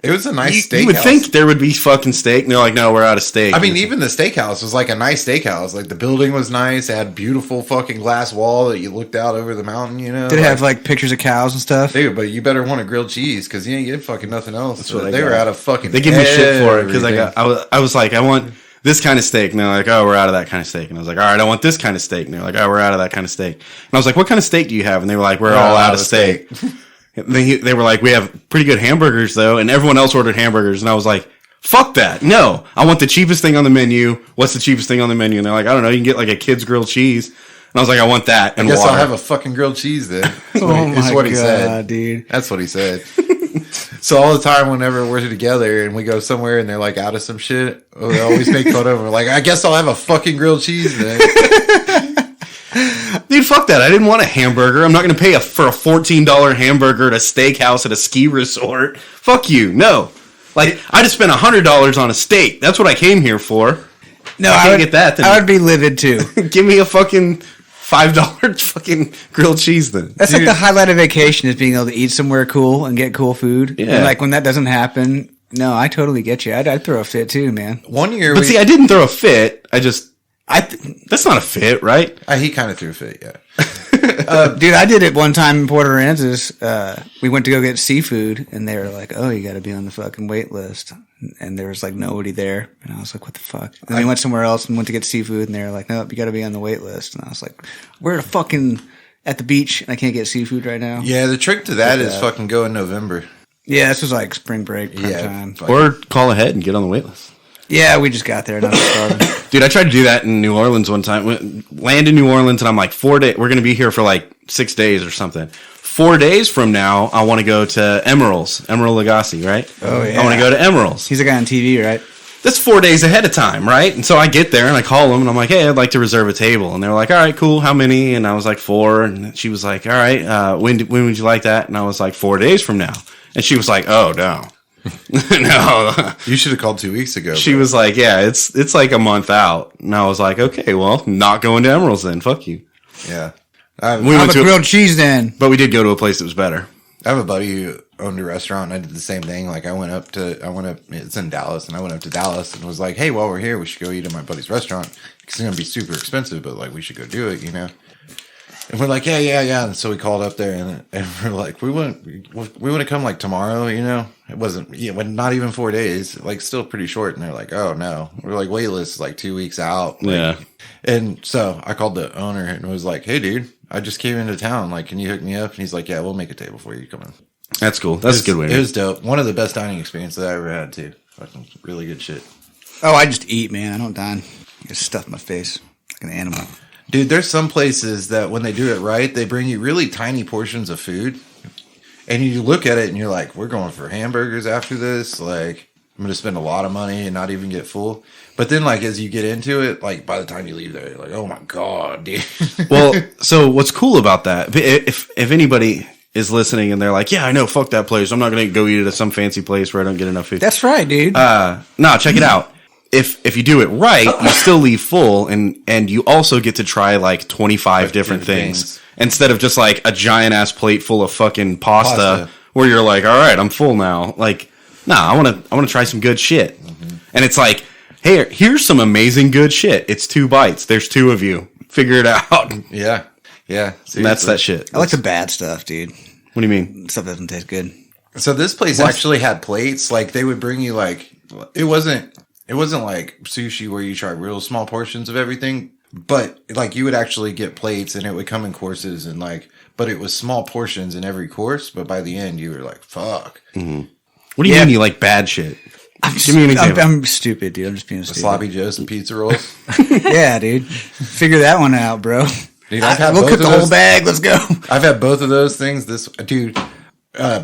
It was a nice steakhouse. You would think there would be fucking steak. And they're like, no, we're out of steak. I mean, even the steakhouse was like a nice steakhouse. Like the building was nice. It had beautiful fucking glass wall that you looked out over the mountain, Did it have like pictures of cows and stuff? Dude, but you better want a grilled cheese because you ain't getting fucking nothing else. That's what they were out of fucking. They give me shit for it because I was like, I want this kind of steak. And they're like, oh, we're out of that kind of steak. And I was like, all right, I want this kind of steak. And they're like, oh, we're out of that kind of steak. And I was like, what kind of steak do you have? And they were like, we're all out of steak. They were like, we have pretty good hamburgers though, and everyone else ordered hamburgers, and I was like, fuck that. No, I want the cheapest thing on the menu. What's the cheapest thing on the menu? And they're like, I don't know, you can get like a kid's grilled cheese. And I was like, I want that. And I guess water. I'll have a fucking grilled cheese then. That's what he said. Dude. That's what he said. So all the time, whenever we're together and we go somewhere and they're like out of some shit, we always make fun of them. We're like, I guess I'll have a fucking grilled cheese then. Dude, fuck that. I didn't want a hamburger. I'm not going to pay for a $14 hamburger at a steakhouse at a ski resort. Fuck you. No. Like, I just spent $100 on a steak. That's what I came here for. No, I can't get that. I would be livid too. Give me a fucking $5 fucking grilled cheese then. That's like the highlight of vacation is being able to eat somewhere cool and get cool food. Yeah. And like when that doesn't happen, no, I totally get you. I'd throw a fit too, man. One year, But see, I didn't throw a fit. That's not a fit, right? he kind of threw a fit, yeah. Dude, I did it one time in Port Aransas. We went to go get seafood, and they were like, "Oh, you got to be on the fucking wait list." And there was like nobody there, and I was like, "What the fuck?" And we went somewhere else and went to get seafood, and they were like, "Nope, you got to be on the wait list." And I was like, "We're at the beach, and I can't get seafood right now." Yeah, the trick to that is fucking go in November. Yeah, this was like spring break time. Or call ahead and get on the wait list. Yeah, we just got there. Not started. Dude, I tried to do that in New Orleans one time. Land in New Orleans, and I'm like, 4 days. We're going to be here for like 6 days or something. 4 days from now, I want to go to Emerald Lagasse, right? Oh, yeah. I want to go to Emerald's. He's a guy on TV, right? That's 4 days ahead of time, right? And so I get there and I call them and I'm like, hey, I'd like to reserve a table. And they're like, all right, cool. How many? And I was like, 4. And she was like, all right, when would you like that? And I was like, 4 days from now. And she was like, oh, no. No. You should have called 2 weeks ago. She was like, yeah, it's like a month out. And I was like, okay, well, not going to Emerald's then. Fuck you. Yeah. We went to grilled cheese then. But we did go to a place that was better. I have a buddy who owned a restaurant, and I did the same thing. Like, it's in Dallas, and I went up to Dallas and was like, hey, while we're here, we should go eat at my buddy's restaurant. It's going to be super expensive, but, like, we should go do it, you know? And we're like, yeah. And so we called up there, and we're like, we want to come, like, tomorrow, you know? It wasn't, not even 4 days, like, still pretty short. And they're like, oh, no. We're like, wait list is, like, 2 weeks out. Like, yeah. And so I called the owner and was like, hey, dude, I just came into town. Like, can you hook me up? And he's like, yeah, we'll make a table for you. Come in. That's cool. That's a good way. It was dope. One of the best dining experiences I ever had, too. Fucking really good shit. Oh, I just eat, man. I don't dine. I just stuff my face like an animal. Dude, there's some places that when they do it right, they bring you really tiny portions of food. And you look at it and you're like, we're going for hamburgers after this. Like, I'm going to spend a lot of money and not even get full. But then, like, as you get into it, like, by the time you leave there, you're like, oh my God, dude. Well, so what's cool about that, if anybody is listening and they're like, yeah, I know, fuck that place. I'm not going to go eat at some fancy place where I don't get enough food. That's right, dude. No, check it out. If you do it right, you still leave full and you also get to try like 25 different things instead of just like a giant ass plate full of fucking pasta where you're like, all right, I'm full now. Like, nah, I want to try some good shit. Mm-hmm. And it's like, hey, here's some amazing good shit. It's 2 bites. There's 2 of you. Figure it out. Yeah. Yeah. And that's that shit. I like the bad stuff, dude. What do you mean? Stuff that doesn't taste good. So this place actually had plates. Like, they would bring you, like, it wasn't like sushi where you try real small portions of everything, but like you would actually get plates and it would come in courses and like, but it was small portions in every course. But by the end, you were like, fuck. Mm-hmm. What do you mean you like bad shit? Give me an example. I'm stupid, dude. I'm just being stupid. Sloppy Joe's and pizza rolls. Yeah, dude. Figure that one out, bro. Dude, we'll cook the whole bag. Let's go. I've had both of those things.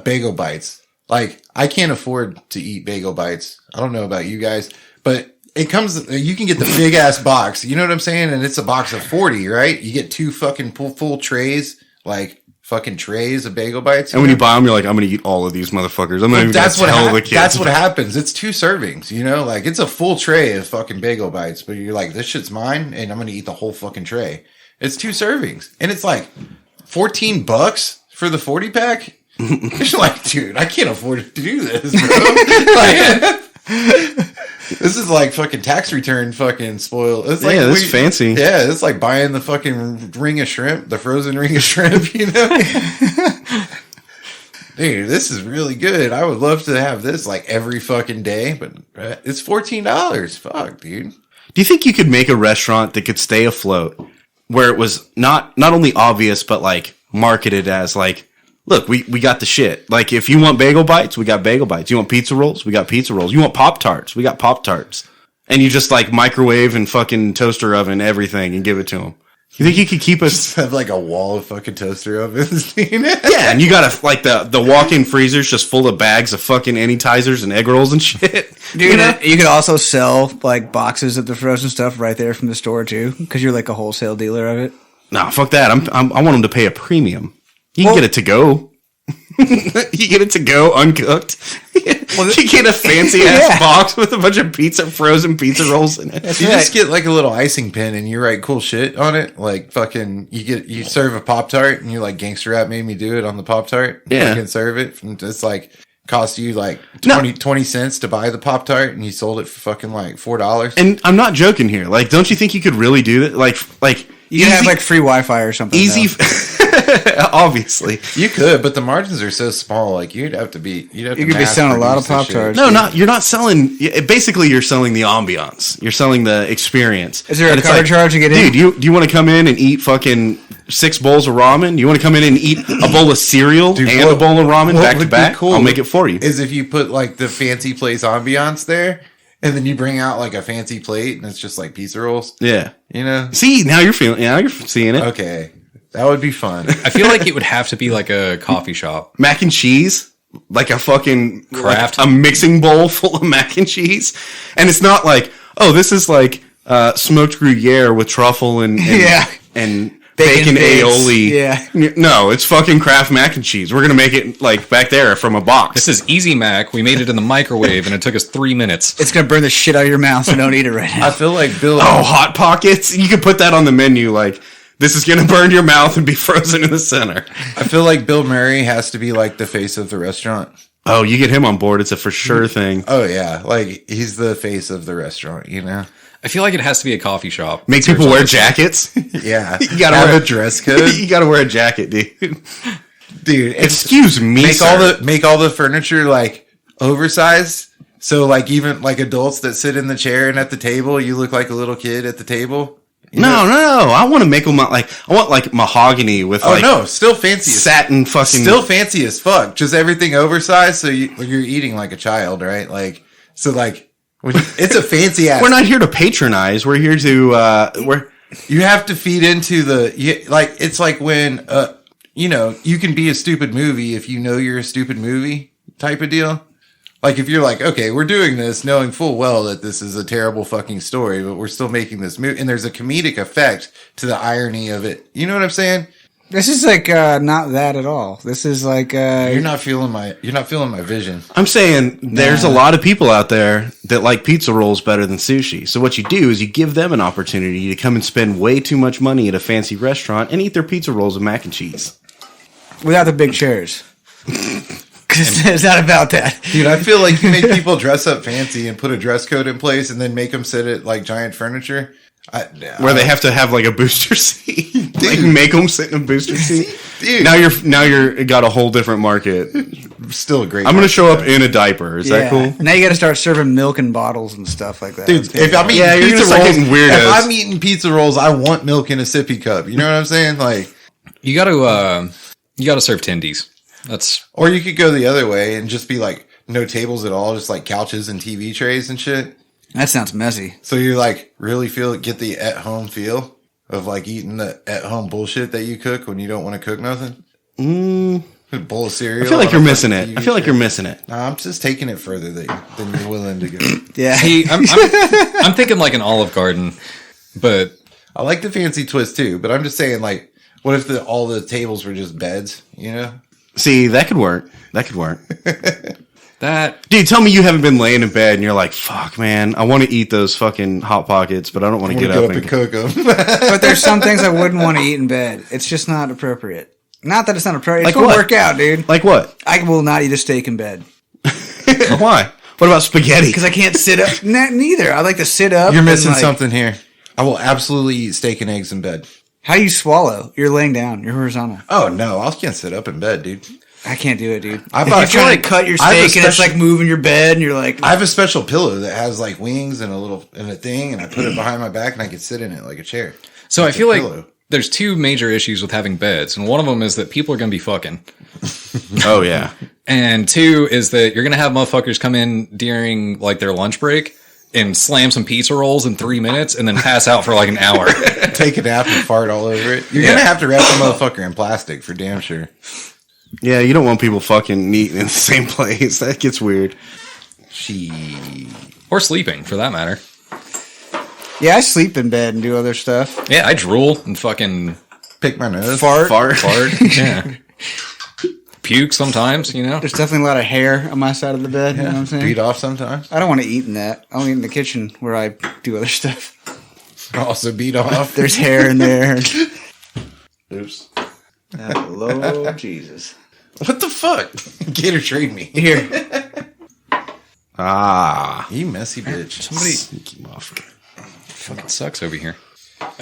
Bagel bites. Like, I can't afford to eat bagel bites. I don't know about you guys, but it comes, you can get the big ass box. You know what I'm saying? And it's a box of 40, right? You get 2 fucking full trays, like fucking trays of bagel bites. And when you buy them, you're like, I'm going to eat all of these motherfuckers. I'm going to tell the kids. That's what happens. It's 2 servings, you know? Like, it's a full tray of fucking bagel bites, but you're like, this shit's mine, and I'm going to eat the whole fucking tray. It's 2 servings. And it's like $14 for the 40 pack. It's like, dude, I can't afford to do this, bro. This is like fucking tax return fucking spoil. It's like, this fancy. Yeah, it's like buying the fucking ring of shrimp, the frozen ring of shrimp, you know? Dude, this is really good. I would love to have this like every fucking day, but it's $14. Fuck, dude. Do you think you could make a restaurant that could stay afloat where it was not only obvious, but like marketed as like, look, we got the shit. Like, if you want bagel bites, we got bagel bites. You want pizza rolls? We got pizza rolls. You want Pop-Tarts? We got Pop-Tarts. And you just, like, microwave and fucking toaster oven everything and give it to them. You think you could keep us... Just have, like, a wall of fucking toaster ovens? Yeah, and you got, like, the walk-in freezers just full of bags of fucking Anytizers and egg rolls and shit. Dude, you know? You could also sell, like, boxes of the frozen stuff right there from the store, too, because you're, like, a wholesale dealer of it. Nah, fuck that. I want them to pay a premium. You can get it to go. You get it to go uncooked. You get a fancy ass box with a bunch of frozen pizza rolls in it. You just get like a little icing pen and you write cool shit on it. Like fucking, you serve a Pop-Tart and you're like, gangster rap made me do it on the Pop-Tart. Yeah. You can serve it. And it's like, cost you like 20 cents to buy the Pop-Tart and you sold it for fucking like $4. And I'm not joking here. Like, don't you think you could really do that? Like You can have like free Wi-Fi or something. Easy. Obviously. You could, but the margins are so small. Like you could be selling a lot of Pop-Tarts. No, you're not selling. Basically, you're selling the ambiance. You're selling the experience. Is there and a card charge to get in? Dude, do you want to come in and eat fucking 6 bowls of ramen? You want to come in and eat a bowl of cereal and a bowl of ramen back to back? Cool I'll make it for you. Is if you put like the fancy place ambiance there, and then you bring out like a fancy plate, and it's just like pizza rolls. Yeah, you know. See, now you're seeing it. Okay, that would be fun. I feel like it would have to be like a coffee shop. Mac and cheese, like a fucking Kraft, like a mixing bowl full of mac and cheese, and it's not like, oh, this is like smoked Gruyere with truffle and bacon aioli. Yeah. No, it's fucking Kraft mac and cheese. We're going to make it like back there from a box. This is Easy Mac. We made it in the microwave and it took us 3 minutes. It's going to burn the shit out of your mouth, so don't eat it right now. I feel like Bill. Oh, Hot Pockets. You could put that on the menu. Like, this is going to burn your mouth and be frozen in the center. I feel like Bill Murray has to be like the face of the restaurant. Oh, you get him on board. It's a for sure thing. Oh, yeah. Like, he's the face of the restaurant, you know? I feel like it has to be a coffee shop. Make people wear jackets. Yeah. You gotta have wear a dress code. You gotta wear a jacket, dude. Dude, excuse me, make all the furniture like oversized. So like even like adults that sit in the chair and at the table, you look like a little kid at the table. No. I want to make them like I want like mahogany with still fancy satin fucking still fancy as fuck. Just everything oversized, so you're eating like a child, right? Like so like it's a fancy ass. We're not here to patronize. We're here to you have to feed into it's like when you can be a stupid movie if you know you're a stupid movie type of deal. Like if you're like, okay, we're doing this knowing full well that this is a terrible fucking story, but we're still making this movie, and there's a comedic effect to the irony of it. You know what I'm saying? This is like not that at all. This is like you're not feeling my vision. I'm saying there's a lot of people out there that like pizza rolls better than sushi. So what you do is you give them an opportunity to come and spend way too much money at a fancy restaurant and eat their pizza rolls with mac and cheese without the big chairs. Because it's not about that, dude. I feel like you make people dress up fancy and put a dress code in place, and then make them sit at like giant furniture. Where they have to have like a booster seat, like make them sit in a booster seat. Dude. Now you're got a whole different market. Still a great. I'm going to show up in a diaper. Is that cool? Now you got to start serving milk in bottles and stuff like that. Dude, if I'm eating pizza rolls, if I'm eating pizza rolls, I want milk in a sippy cup. You know what I'm saying? Like you got to serve tendies. Or you could go the other way and just be like no tables at all, just like couches and TV trays and shit. That sounds messy. So you like really get the at home feel of like eating the at home bullshit that you cook when you don't want to cook nothing. A bowl of cereal. I feel like you're missing it. I feel like you're missing it. No, I'm just taking it further than you're willing to go. Yeah. See, I'm thinking like an Olive Garden, but I like the fancy twist too. But I'm just saying, like, what if all the tables were just beds? You know. See, that could work. Dude, tell me you haven't been laying in bed and you're like, fuck, man, I want to eat those fucking Hot Pockets, but I don't want to get up and cook them. But there's some things I wouldn't want to eat in bed. It's just not appropriate. Not that it's not appropriate. Like it's going to what? work out, dude. Like what? I will not eat a steak in bed. Why? What about spaghetti? Because I can't sit up. Neither. I like to sit up. You're missing something here. I will absolutely eat steak and eggs in bed. How do you swallow? You're laying down. You're horizontal. Oh, no. I can't sit up in bed, dude. I can't do it, dude. You're trying to cut your steak and it's like moving your bed and you're like... I have a special pillow that has like wings and a thing, and I put it behind my back and I can sit in it like a chair. So I feel like there's two major issues with having beds, and one of them is that people are going to be fucking. Oh, yeah. And two is that you're going to have motherfuckers come in during like their lunch break and slam some pizza rolls in 3 minutes and then pass out for like an hour. Take a nap and fart all over it. You're going to have to wrap the motherfucker in plastic for damn sure. Yeah, you don't want people fucking eating in the same place. That gets weird. Or sleeping, for that matter. Yeah, I sleep in bed and do other stuff. Yeah, I drool and fucking pick my nose. Fart. Fart. Yeah. puke sometimes, you know? There's definitely a lot of hair on my side of the bed. You know what I'm saying? Beat off sometimes. I don't want to eat in that. I want to eat in the kitchen where I do other stuff. Also beat off. There's hair in there. Oops. Hello, Jesus. What the fuck? Gator trade me. Here. You messy bitch. Somebody Sneaky motherfucker. fucking sucks over here.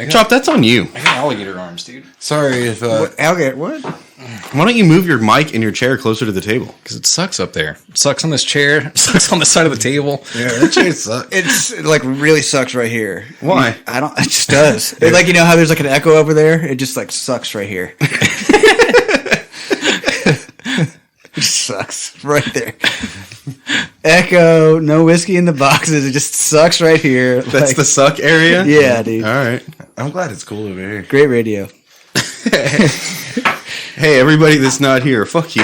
Chop, that's on you. I got alligator arms, dude. Sorry if Alligator, what? Why don't you move your mic and your chair closer to the table? Because it sucks up there. It sucks on this chair. It sucks on the side of the table. yeah, that shit sucks. It like really sucks right here. Why? I don't. It just does. It, like, you know how there's like an echo over there? It just like sucks right here. It just sucks right there. Echo, no whiskey in the boxes. It just sucks right here. That's the suck area? Yeah, dude. All right. I'm glad it's cool over here. Great radio. Hey, everybody that's not here, fuck you.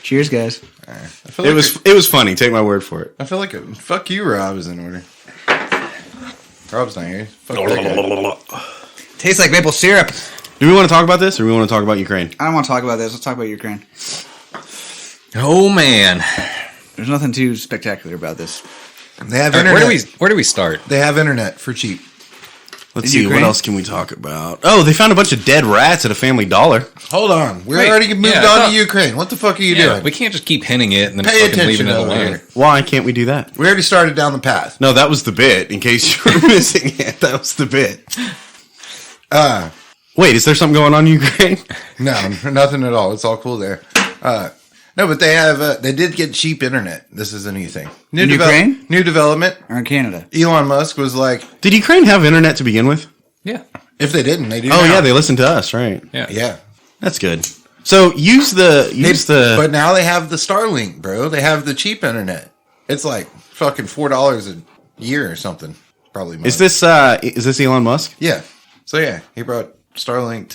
Cheers, guys. I feel like It was funny. Take my word for it. I feel like fuck you, Rob is in order. Rob's not here. Fuck that guy. Tastes like maple syrup. Do we want to talk about this, or do we want to talk about Ukraine? I don't want to talk about this. Let's talk about Ukraine. Oh, man. There's nothing too spectacular about this. They have All right, internet. where do we start? They have internet for cheap. Let's In see. Ukraine? What else can we talk about? Oh, they found a bunch of dead rats at a Family Dollar. Hold on. We're Wait, already moved yeah, I on thought- to Ukraine. What the fuck are you Yeah, doing? we can't just keep hinting it and then Pay fucking leaving attention it over alone. here. Why can't we do that? We already started down the path. No, that was the bit. In case you were missing it, that was the bit. Wait, is there something going on in Ukraine? No, nothing at all. It's all cool there. No, but they have. They did get cheap internet. This is a new thing. New In Ukraine? New development. Or in Canada. Elon Musk was like, Did Ukraine have internet to begin with? Yeah. if they didn't, they do. Oh now. yeah, they listened to us, right? Yeah. Yeah. That's good. So use the. But now they have the Starlink, bro. They have the cheap internet. It's like fucking $4 a year or something. Probably. More. Is this Elon Musk? Yeah. So yeah, he brought Starlink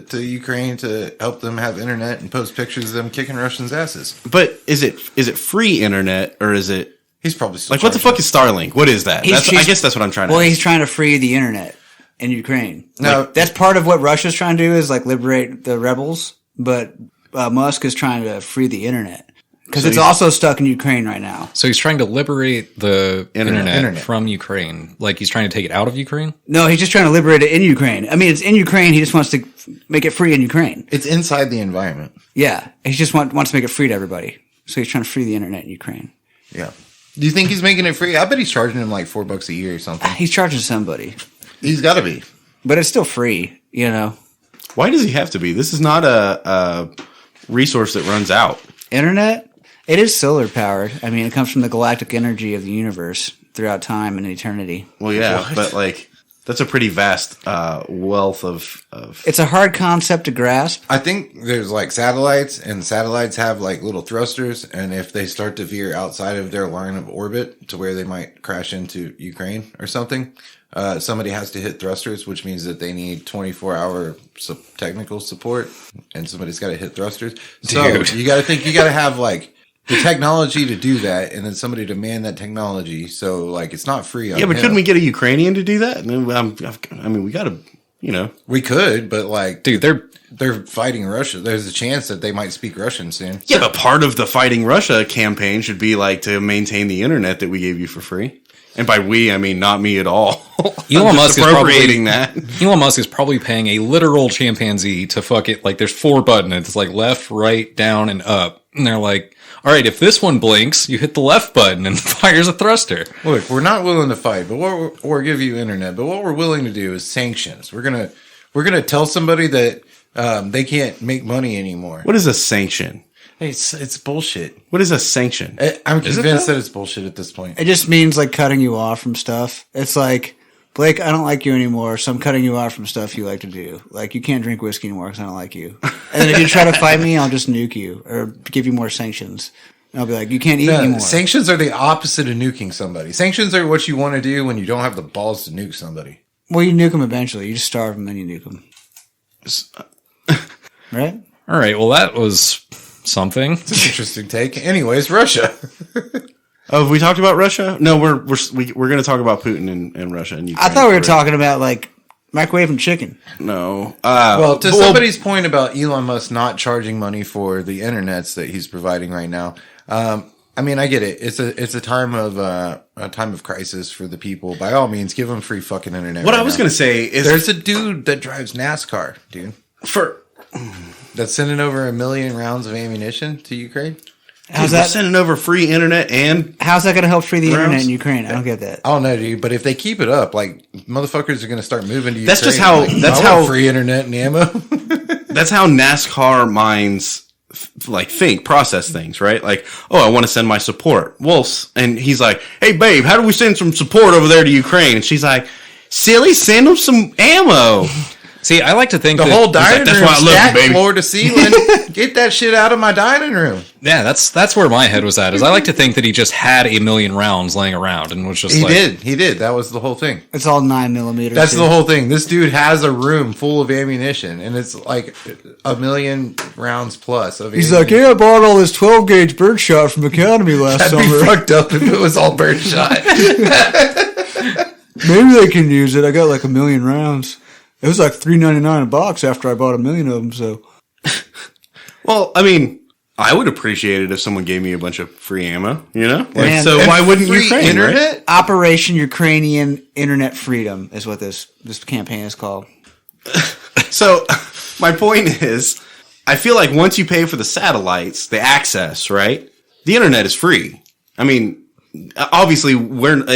to Ukraine to help them have internet and post pictures of them kicking Russians' asses. But is it free internet or is it He's probably still like what the fuck is Starlink? What is that? He's- I guess that's what I'm trying to. Well, ask. he's trying to free the internet in Ukraine. No. Like, that's part of what Russia's trying to do is like liberate the rebels, but Musk is trying to free the internet because it's also stuck in Ukraine right now. So he's trying to liberate the internet, Internet. from Ukraine. Like he's trying to take it out of Ukraine? No, he's just trying to liberate it in Ukraine. I mean, it's in Ukraine. He just wants to make it free in Ukraine. It's inside the environment. Yeah, he just wants to make it free to everybody. So he's trying to free the internet in Ukraine. Yeah. Do you think he's making it free? I bet he's charging him like $4 a year or something. He's charging somebody, He's got to be. but it's still free. You know, Why does he have to be? This is not a resource that runs out. internet. It is solar powered. I mean, it comes from the galactic energy of the universe throughout time and eternity. Well, yeah, What? but like that's a pretty vast wealth of. It's a hard concept to grasp. I think there's like satellites, and satellites have like little thrusters, and if they start to veer outside of their line of orbit to where they might crash into Ukraine or something, somebody has to hit thrusters, which means that they need 24-hour technical support, and somebody's got to hit thrusters. So Dude. you got to think you got to have like the technology to do that, and then somebody to man that technology. So like it's not free. On Yeah, but him. couldn't we get a Ukrainian to do that? I mean, we got to, you know. We could, but like, Dude, they're fighting Russia. There's a chance that they might speak Russian soon. Yeah, but part of the Fighting Russia campaign should be like to maintain the internet that we gave you for free. And by we, I mean not me at all. Elon I'm Musk just is appropriating that. Elon Musk is probably paying a literal chimpanzee to fuck it. Like there's 4 buttons. It's like left, right, down, and up. And they're like, all right, if this one blinks, you hit the left button and fires a thruster. Look, we're not willing to fight, but or give you internet. But what we're willing to do is sanctions. We're gonna tell somebody that they can't make money anymore. What is a sanction? Hey, it's bullshit. What is a sanction? I'm Is it convinced though? that it's bullshit at this point. It just means like cutting you off from stuff. It's like, Blake, I don't like you anymore, so I'm cutting you off from stuff you like to do. Like, you can't drink whiskey anymore because I don't like you. And then if you try to fight me, I'll just nuke you or give you more sanctions. And I'll be like, you can't eat anymore. Sanctions are the opposite of nuking somebody. Sanctions are what you want to do when you don't have the balls to nuke somebody. Well, you nuke them eventually. You just starve them, then you nuke them. Right? All right, well, that was something. It's an interesting take. Anyways, Russia. Oh, have we talked about Russia? No, we're going to talk about Putin and Russia and Ukraine. I thought we were for- talking about like Microwaving chicken. No. Well, to somebody's point about Elon Musk not charging money for the internets that he's providing right now, I mean, I get it. It's a time of crisis for the people. By all means, give them free fucking internet. What right I was now. going to say is There's a dude that drives NASCAR, dude, that's sending over 1 million rounds of ammunition to Ukraine. How's they're that? sending over free internet and How's that going to help free the Rounds? internet in Ukraine? I don't get that. I don't know, dude, but if they keep it up, like motherfuckers are going to start moving to Ukraine. That's just how- Like, that's I want how- free internet and ammo. that's how NASCAR minds process things, right? Like, oh, I want to send my support. Well, and he's like, hey, babe, how do we send some support over there to Ukraine? And she's like, silly, send them some ammo. See, I like to think The that, whole dining "That's room why I love you, stacked baby." floor to ceiling. Get that shit out of my dining room. yeah, that's where my head was at. Is I like to think that he just had 1 million rounds laying around and was just He like, did. That was the whole thing. It's all 9mm. That's too. the whole thing. This dude has a room full of ammunition, and it's like 1 million rounds plus of He's ammunition. like, yeah, I bought all this 12-gauge birdshot from Academy last That'd be summer. fucked up if it was all birdshot. Maybe they can use it. I got like 1 million rounds. It was like $3.99 a box after I bought 1 million of them. So Well, I mean, I would appreciate it if someone gave me a bunch of free ammo, you know? Like, Man, so why wouldn't Free Ukraine, internet? right? Operation Ukrainian Internet Freedom is what this campaign is called. So my point is, I feel like once you pay for the satellites, the access, right? The internet is free. I mean, obviously,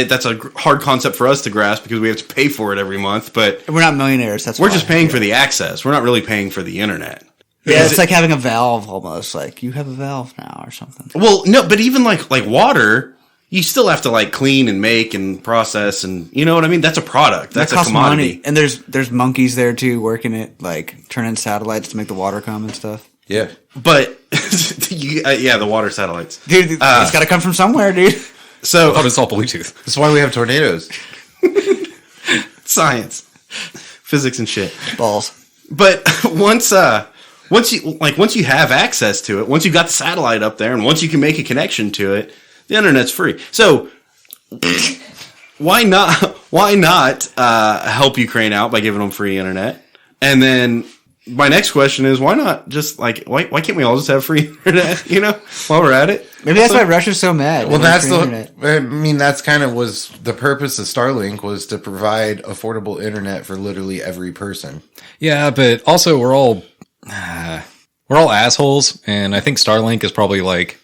that's a hard concept for us to grasp because we have to pay for it every month, but We're not millionaires. That's we're why. just paying for the access. We're not really paying for the internet. Yeah, it's like having a valve almost. Like you have a valve now or something. Well, no, but even like water, you still have to like clean and make and process, and you know what I mean? That's a product. That's That a costs commodity. money, and there's monkeys there too working it, like turning satellites to make the water come and stuff. Yeah. But yeah, the water satellites. Dude, it's got to come from somewhere, dude. So oh, it's all Bluetooth. That's why we have tornadoes. science, physics, and shit. Balls. But once you have access to it, once you got the satellite up there, and once you can make a connection to it, the internet's free. So why not help Ukraine out by giving them free internet? And then my next question is, why not just like why can't we all just have free internet? You know, while we're at it. Maybe that's why Russia's so mad. Well, They that's want free internet. I mean, that's kind of was the purpose of Starlink, was to provide affordable internet for literally every person. Yeah, but also we're all assholes, and I think Starlink is probably like,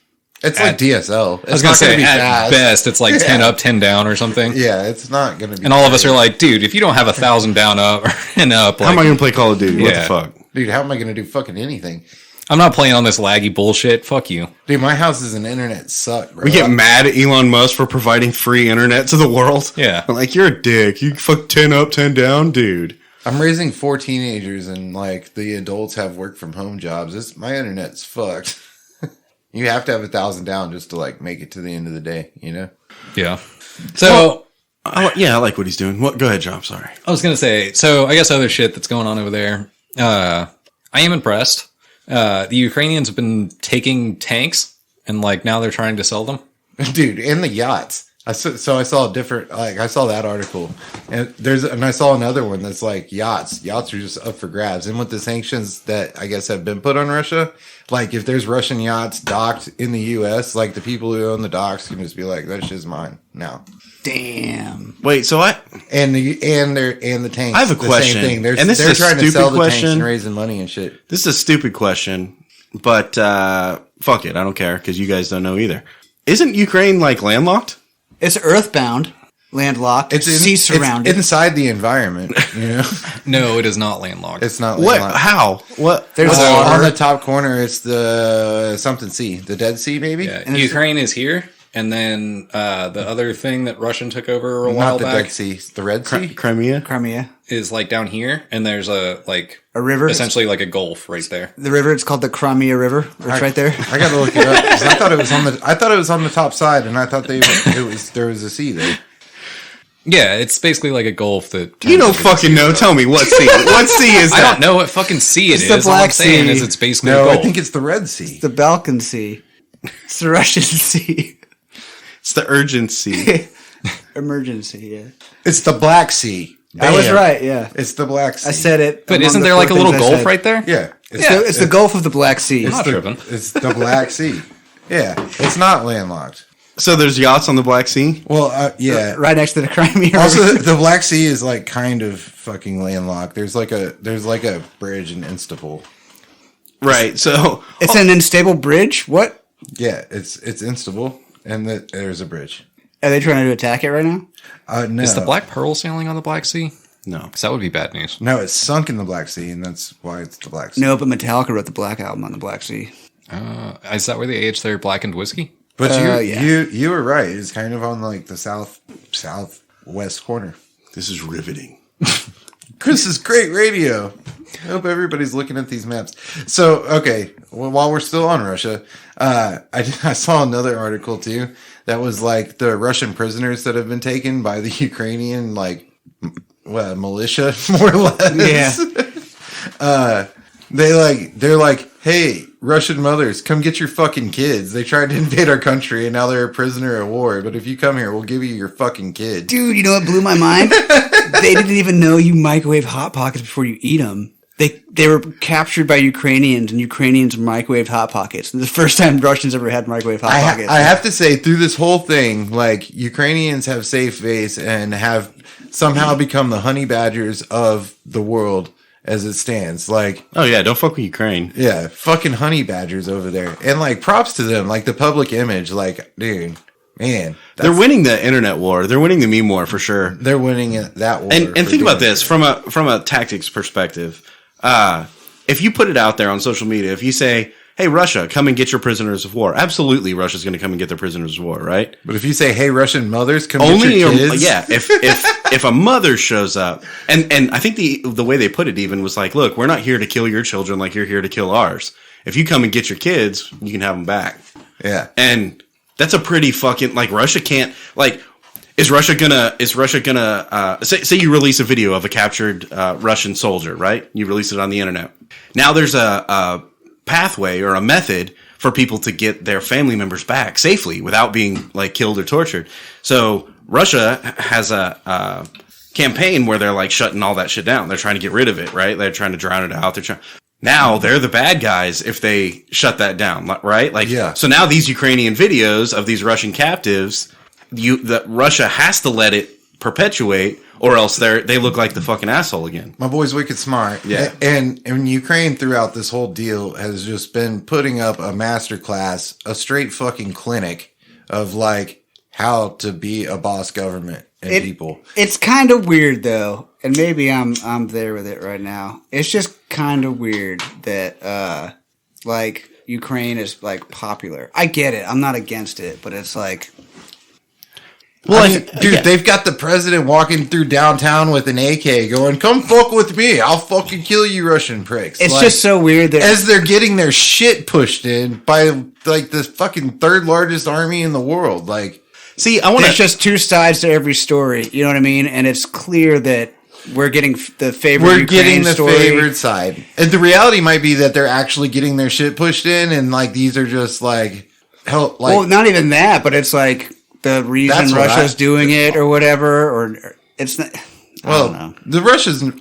It's like DSL. I was gonna say at best it's like 10 up, 10 down or something. Yeah, it's not going to be. And all of us are like, dude, if you don't have 1,000 down up and up, How am I like, going to play Call of Duty? What the Yeah. fuck? Dude, how am I going to do fucking anything? I'm not playing on this laggy bullshit. Fuck you. Dude, my houses and internet suck, bro. We get mad at Elon Musk for providing free internet to the world. Yeah. Like, you're a dick. You fuck 10 up, 10 down, dude. I'm raising 4 teenagers, and like the adults have work from home jobs. My internet's fucked. You have to have 1,000 down just to like make it to the end of the day, you know? Yeah. So I like what he's doing. Go ahead, John. I'm sorry. I was gonna say, so I guess other shit that's going on over there. I am impressed. The Ukrainians have been taking tanks and like now they're trying to sell them. Dude, and the yachts. I saw a different, like, I saw that article, and I saw another one that's like yachts. Yachts are just up for grabs. And with the sanctions that I guess have been put on Russia, like if there's Russian yachts docked in the U.S., like the people who own the docks can just be like, that shit's mine now. Damn. Wait, so And the tanks. I have a the question, Same thing. They're and this is a trying to stupid sell the tanks question. and raising money and shit. this is a stupid question, but fuck it. I don't care because you guys don't know either. Isn't Ukraine like landlocked? It's earthbound, landlocked, sea surrounded. It's inside the environment, you know? No, it is not landlocked. It's not What? landlocked. How? What? There's On water. the top corner, it's the something sea, the Dead Sea, maybe. Yeah, Ukraine is here, and then the other thing that Russian took over a while Not the back Dead Sea, the Red Sea. Crimea? Crimea. is like down here, and there's a river? essentially like a gulf right there. The river, it's called the Crimea River. It's right there. I got to look it up 'cause I thought it was on the top side, and I thought there was a sea there. Yeah, it's basically like a gulf that You don't fucking know. Tell me what sea? What sea is I that? don't know what fucking sea it It's the is. All I'm Black saying Sea. is it's basically a No, gulf. I think it's the Red Sea. The Balkan Sea. It's the Russian Sea. It's the urgency. Emergency, yeah. It's the Black Sea. I was right. Yeah, It's the Black Sea. I said it. But among isn't the there like a four little things I gulf said. right there? Yeah. It's the Gulf of the Black Sea. It's not the, tripping. it's the Black Sea. Yeah. It's not landlocked. So there's yachts on the Black Sea. Well, yeah. Right next to the Crimea. Also, River. the Black Sea is like kind of fucking landlocked. There's like a bridge in Istanbul. Right. So It's an unstable bridge. What? Yeah, it's Istanbul, and there's a bridge. Are they trying to attack it right now? No, Is the Black Pearl sailing on the Black Sea? no. Because that would be bad news. No, it's sunk in the Black Sea, and that's why it's the Black Sea. No, but Metallica wrote the Black Album on the Black Sea. Is that where they aged their blackened whiskey? But yeah. you were right. It's kind of on like the southwest corner. This is riveting. Chris is great radio. I hope everybody's looking at these maps. So, okay, well, while we're still on Russia, I saw another article too that was like the Russian prisoners that have been taken by the Ukrainian militia, more or less. Yeah. They're like, hey, Russian mothers, come get your fucking kids. They tried to invade our country and now they're a prisoner of war. But if you come here, we'll give you your fucking kid. Dude, you know what blew my mind? They didn't even know you microwave Hot Pockets before you eat them. They were captured by Ukrainians, and Ukrainians microwaved Hot Pockets. And the first time Russians ever had microwave Hot Pockets. I have to say, through this whole thing, like, Ukrainians have saved face and have somehow become the honey badgers of the world as it stands. Like, Oh yeah, don't fuck with Ukraine. yeah, fucking honey badgers over there. And, like, props to them. Like, the public image, like, dude, man. They're winning the internet war. They're winning the meme war for sure. They're winning that war. And for think about doing this from a tactics perspective. If you put it out there on social media, if you say, "Hey Russia, come and get your prisoners of war," absolutely Russia's going to come and get their prisoners of war, right? But if you say, "Hey, Russian mothers, come Only get your kids," if a mother shows up, and I think the way they put it even was like, "Look, we're not here to kill your children like you're here to kill ours. If you come and get your kids, you can have them back." yeah, And that's a pretty fucking like Russia can't like. Is Russia gonna say you release a video of a captured Russian soldier, right? You release it on the internet. Now there's a pathway or a method for people to get their family members back safely without being like killed or tortured. So Russia has a campaign where they're like shutting all that shit down. They're trying to get rid of it, right? They're trying to drown it out. Now they're the bad guys if they shut that down, right? Like, yeah. So now these Ukrainian videos of these Russian captives, Russia has to let it perpetuate, or else they look like the fucking asshole again. my boy's wicked smart. Yeah. And Ukraine throughout this whole deal has just been putting up a masterclass, a straight fucking clinic of like how to be a boss government and people. It's kind of weird though, and maybe I'm there with it right now. It's just kind of weird that like Ukraine is like popular. I get it. I'm not against it, but it's like. Well, I mean, dude, they've got the president walking through downtown with an AK going, "Come fuck with me. I'll fucking kill you, Russian pricks." It's like, just so weird that as they're getting their shit pushed in by like the fucking third largest army in the world. Like, See, I want there's to. just two sides to every story. You know what I mean? And it's clear that we're getting the favorite. we're Ukraine getting the story. favored side. And the reality might be that they're actually getting their shit pushed in, and like these are just like help. Like, Well, not even that, but it's like the reason That's what Russia's doing it or whatever, or it's not. I don't know. the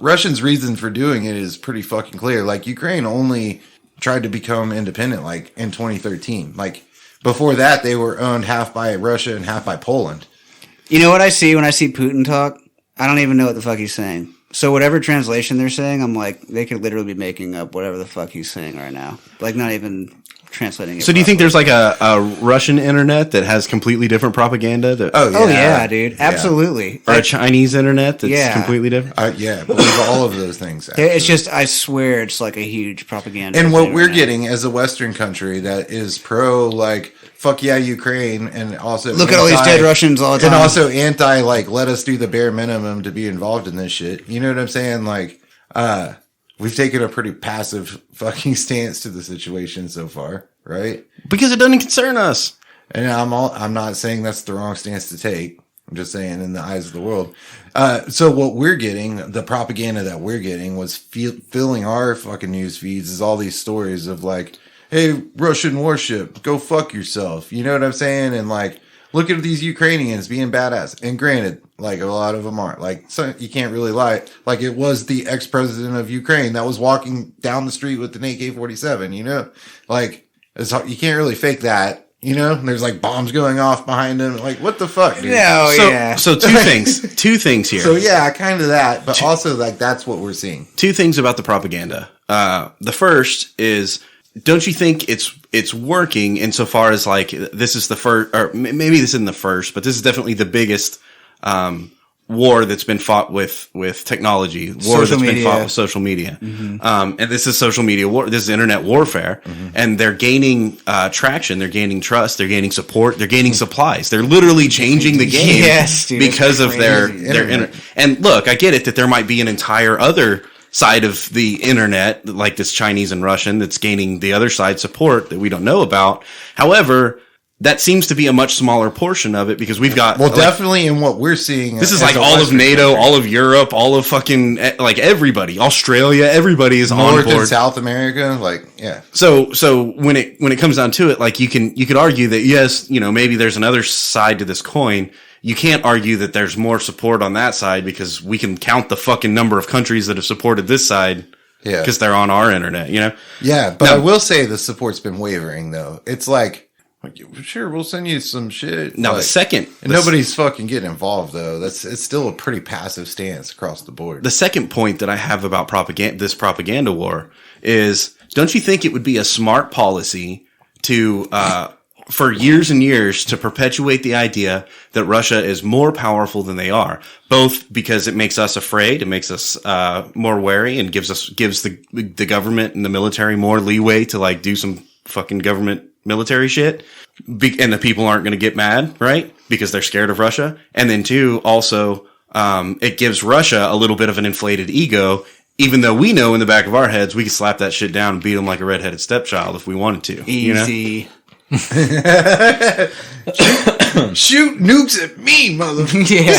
Russians' reason for doing it is pretty fucking clear. Like, Ukraine only tried to become independent like in 2013. Like, before that, they were owned half by Russia and half by Poland. You know what I see when I see Putin talk? I don't even know what the fuck he's saying. So whatever translation they're saying, I'm like, they could literally be making up whatever the fuck he's saying right now. Like, not even translating it. So do you think there's like a Russian internet that has completely different propaganda? Oh yeah, Oh yeah, dude, absolutely. Or a Chinese internet that's Yeah. completely different? Yeah, believe all of those things. It's actually. just, I swear, it's like a huge propaganda. And what we're internet. getting as a Western country that is pro, like, fuck yeah, Ukraine, and also Look at all these dead Russians all the time. and also anti, like, let us do the bare minimum to be involved in this shit. You know what I'm saying? Like, we've taken a pretty passive fucking stance to the situation so far, right? Because it doesn't concern us. And I'm not saying that's the wrong stance to take. I'm just saying in the eyes of the world. So what we're getting, the propaganda that we're getting was filling our fucking news feeds is all these stories of like, hey, Russian warship, go fuck yourself. You know what I'm saying? And like look at these Ukrainians being badass. And granted, like a lot of them aren't. Like, so you can't really lie. Like, it was the ex-president of Ukraine that was walking down the street with an AK-47, you know? Like, you can't really fake that. You know, there's like bombs going off behind him. Like, what the fuck, dude? No, So, yeah. so two things here. So yeah, kind of that, but also like that's what we're seeing. Two things about the propaganda. The first is, don't you think it's working insofar as like this is the first, or maybe this isn't the first, but this is definitely the biggest war that's been fought with technology. Been fought with social media. Mm-hmm. And this is social media war. This is internet warfare, and they're gaining traction. They're gaining trust. They're gaining support. They're gaining supplies. They're literally changing the game Dude, because of their internet. And look, I get it that there might be an entire other side of the internet, like this Chinese and Russian, that's gaining the other side support that we don't know about. However, that seems to be a much smaller portion of it because we've got definitely in what we're seeing. This is like all of NATO, country. All of Europe, all of fucking like everybody, Australia, everybody is on board. And South America, like yeah. So when it comes down to it, like you could argue that yes, you know, maybe there's another side to this coin. You can't argue that there's more support on that side because we can count the fucking number of countries that have supported this side. Yeah, because they're on our internet, you know. Yeah, but I will say the support's been wavering though. It's like. Sure, we'll send you some shit. Now, nobody's fucking getting involved though. It's still a pretty passive stance across the board. The second point that I have about this propaganda war is, don't you think it would be a smart policy to, for years and years, to perpetuate the idea that Russia is more powerful than they are, both because it makes us afraid, it makes us more wary, and gives the government and the military more leeway to like do some fucking government military shit, and the people aren't going to get mad, right? Because they're scared of Russia. And then two, also, it gives Russia a little bit of an inflated ego, even though we know in the back of our heads we could slap that shit down and beat them like a redheaded stepchild if we wanted to. Easy. You know? Shoot nukes at me, motherfucker. Yeah.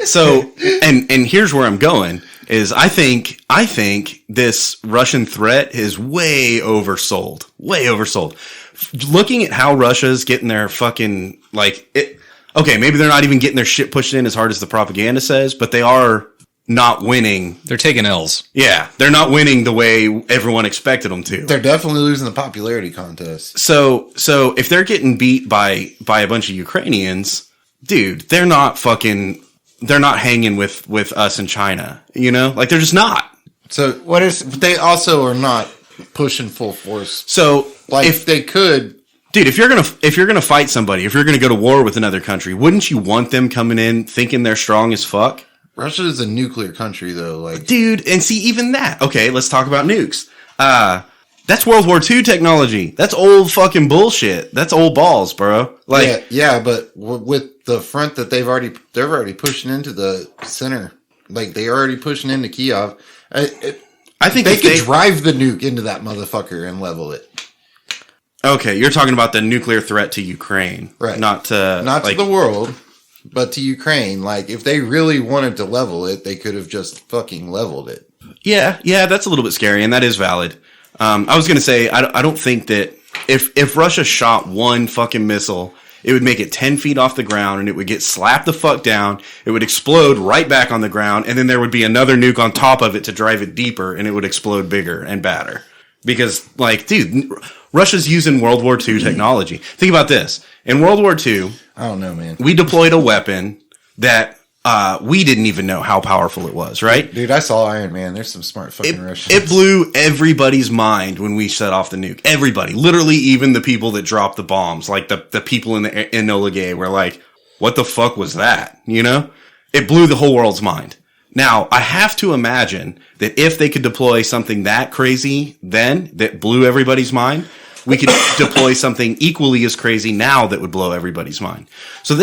So, and here's where I'm going. Is I think this Russian threat is way oversold. Looking at how Russia's getting their fucking okay, maybe they're not even getting their shit pushed in as hard as the propaganda says, but they are not winning. They're taking L's. Yeah, they're not winning the way everyone expected them to. They're definitely losing the popularity contest. So if they're getting beat by a bunch of Ukrainians, dude, they're not hanging with us in China, you know? Like, they're just not. So they also are not pushing full force. So like if they could, dude, if you're gonna fight somebody, if you're gonna go to war with another country, wouldn't you want them coming in thinking they're strong as fuck? Russia is a nuclear country though, like, dude, and see, even that. Okay, let's talk about nukes. That's World War II technology. That's old fucking bullshit. That's old balls, bro. Like, yeah, but with the front that they're already pushing into the center. Like, they're already pushing into Kiev. I think they could drive the nuke into that motherfucker and level it. Okay, you're talking about the nuclear threat to Ukraine, right? Not to the world, but to Ukraine. Like, if they really wanted to level it, they could have just fucking leveled it. Yeah, that's a little bit scary, and that is valid. I was going to say, I don't think that if Russia shot one fucking missile, it would make it 10 feet off the ground and it would get slapped the fuck down. It would explode right back on the ground. And then there would be another nuke on top of it to drive it deeper and it would explode bigger and badder. Because, like, dude, Russia's using World War II technology. Think about this. In World War II, I don't know, man. We deployed a weapon that we didn't even know how powerful it was, right? Dude, I saw Iron Man. There's some smart fucking Russians. It blew everybody's mind when we set off the nuke. Everybody. Literally, even the people that dropped the bombs. Like, the people in Enola Gay were like, what the fuck was that? You know? It blew the whole world's mind. Now, I have to imagine that if they could deploy something that crazy then, that blew everybody's mind, we could deploy something equally as crazy now that would blow everybody's mind. So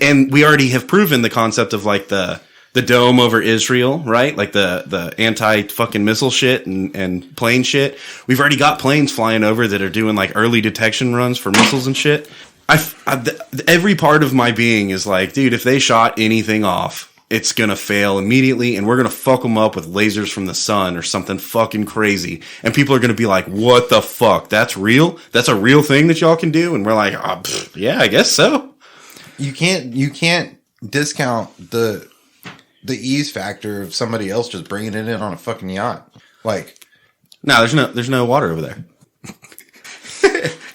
and we already have proven the concept of like the dome over Israel, right? Like the anti-fucking missile shit and plane shit. We've already got planes flying over that are doing like early detection runs for missiles and shit. Every part of my being is like, dude, if they shot anything off, it's going to fail immediately and we're going to fuck them up with lasers from the sun or something fucking crazy. And people are going to be like, what the fuck? That's real? That's a real thing that y'all can do? And we're like, yeah, I guess so. You can't discount the ease factor of somebody else just bringing it in on a fucking yacht. Like, no, there's no water over there.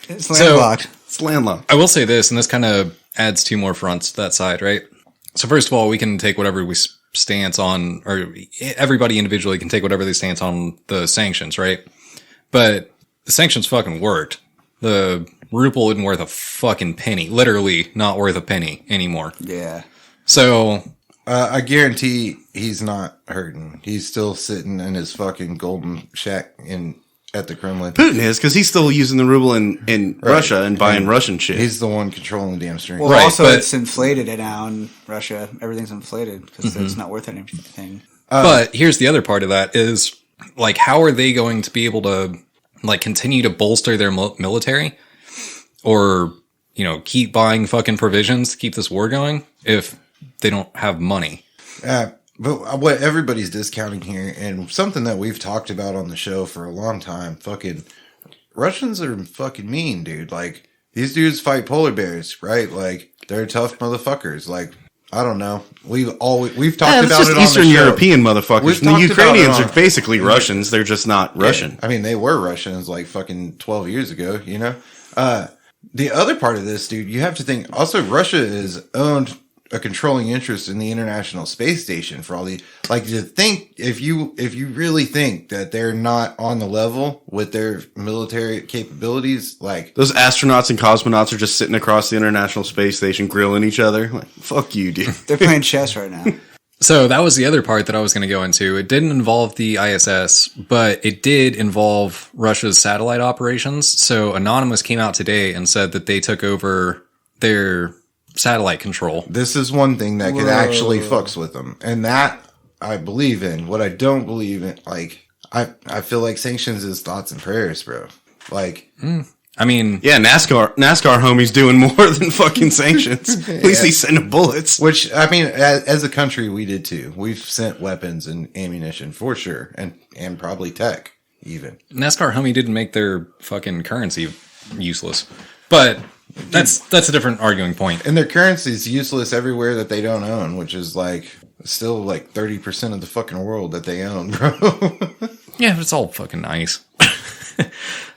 It's landlocked. It's landlocked. I will say this, and this kind of adds two more fronts to that side, right? So first of all, we can take whatever we stance on, or everybody individually can take whatever they stance on the sanctions, right? But the sanctions fucking worked. The ruble isn't worth a fucking penny. Literally not worth a penny anymore. Yeah. So I guarantee he's not hurting. He's still sitting in his fucking golden shack at the Kremlin. Putin is, because he's still using the ruble in Russia and buying Russian shit. He's the one controlling the damn string. Well, Right, also but- it's inflated now in Russia. Everything's inflated because it's not worth anything. but here's the other part of that is, like, how are they going to be able to, like, continue to bolster their military or, you know, keep buying fucking provisions to keep this war going if they don't have money? But what everybody's discounting here, and something that we've talked about on the show for a long time, fucking Russians are fucking mean, dude. Like, these dudes fight polar bears, right? Like, they're tough motherfuckers. Like, I don't know. We've talked about just it on Eastern the show. European motherfuckers. We've And the talked about Ukrainians it on- are basically Russians. They're just not Russian. I mean, they were Russians like fucking 12 years ago, you know? The other part of this, dude, you have to think, also Russia is owned a controlling interest in the International Space Station for all the, like, to think, if you really think that they're not on the level with their military capabilities, like, Those astronauts and cosmonauts are just sitting across the International Space Station grilling each other. Like, fuck you, dude. They're playing chess right now. So that was the other part that I was going to go into. It didn't involve the ISS, but it did involve Russia's satellite operations. So Anonymous came out today and said that they took over their satellite control. this is one thing that could actually fucks with them. And that I believe in. What I don't believe in, like, I feel like sanctions is thoughts and prayers, bro. Like, I mean, Yeah, NASCAR homies doing more than fucking sanctions. At least he's sending bullets. which, I mean, as a country, we did too. We've sent weapons and ammunition for sure. And probably tech, even. NASCAR homie didn't make their fucking currency useless. But that's a different arguing point. And their currency is useless everywhere that they don't own, which is like still like 30% of the fucking world that they own, bro. Yeah, but it's all fucking ice.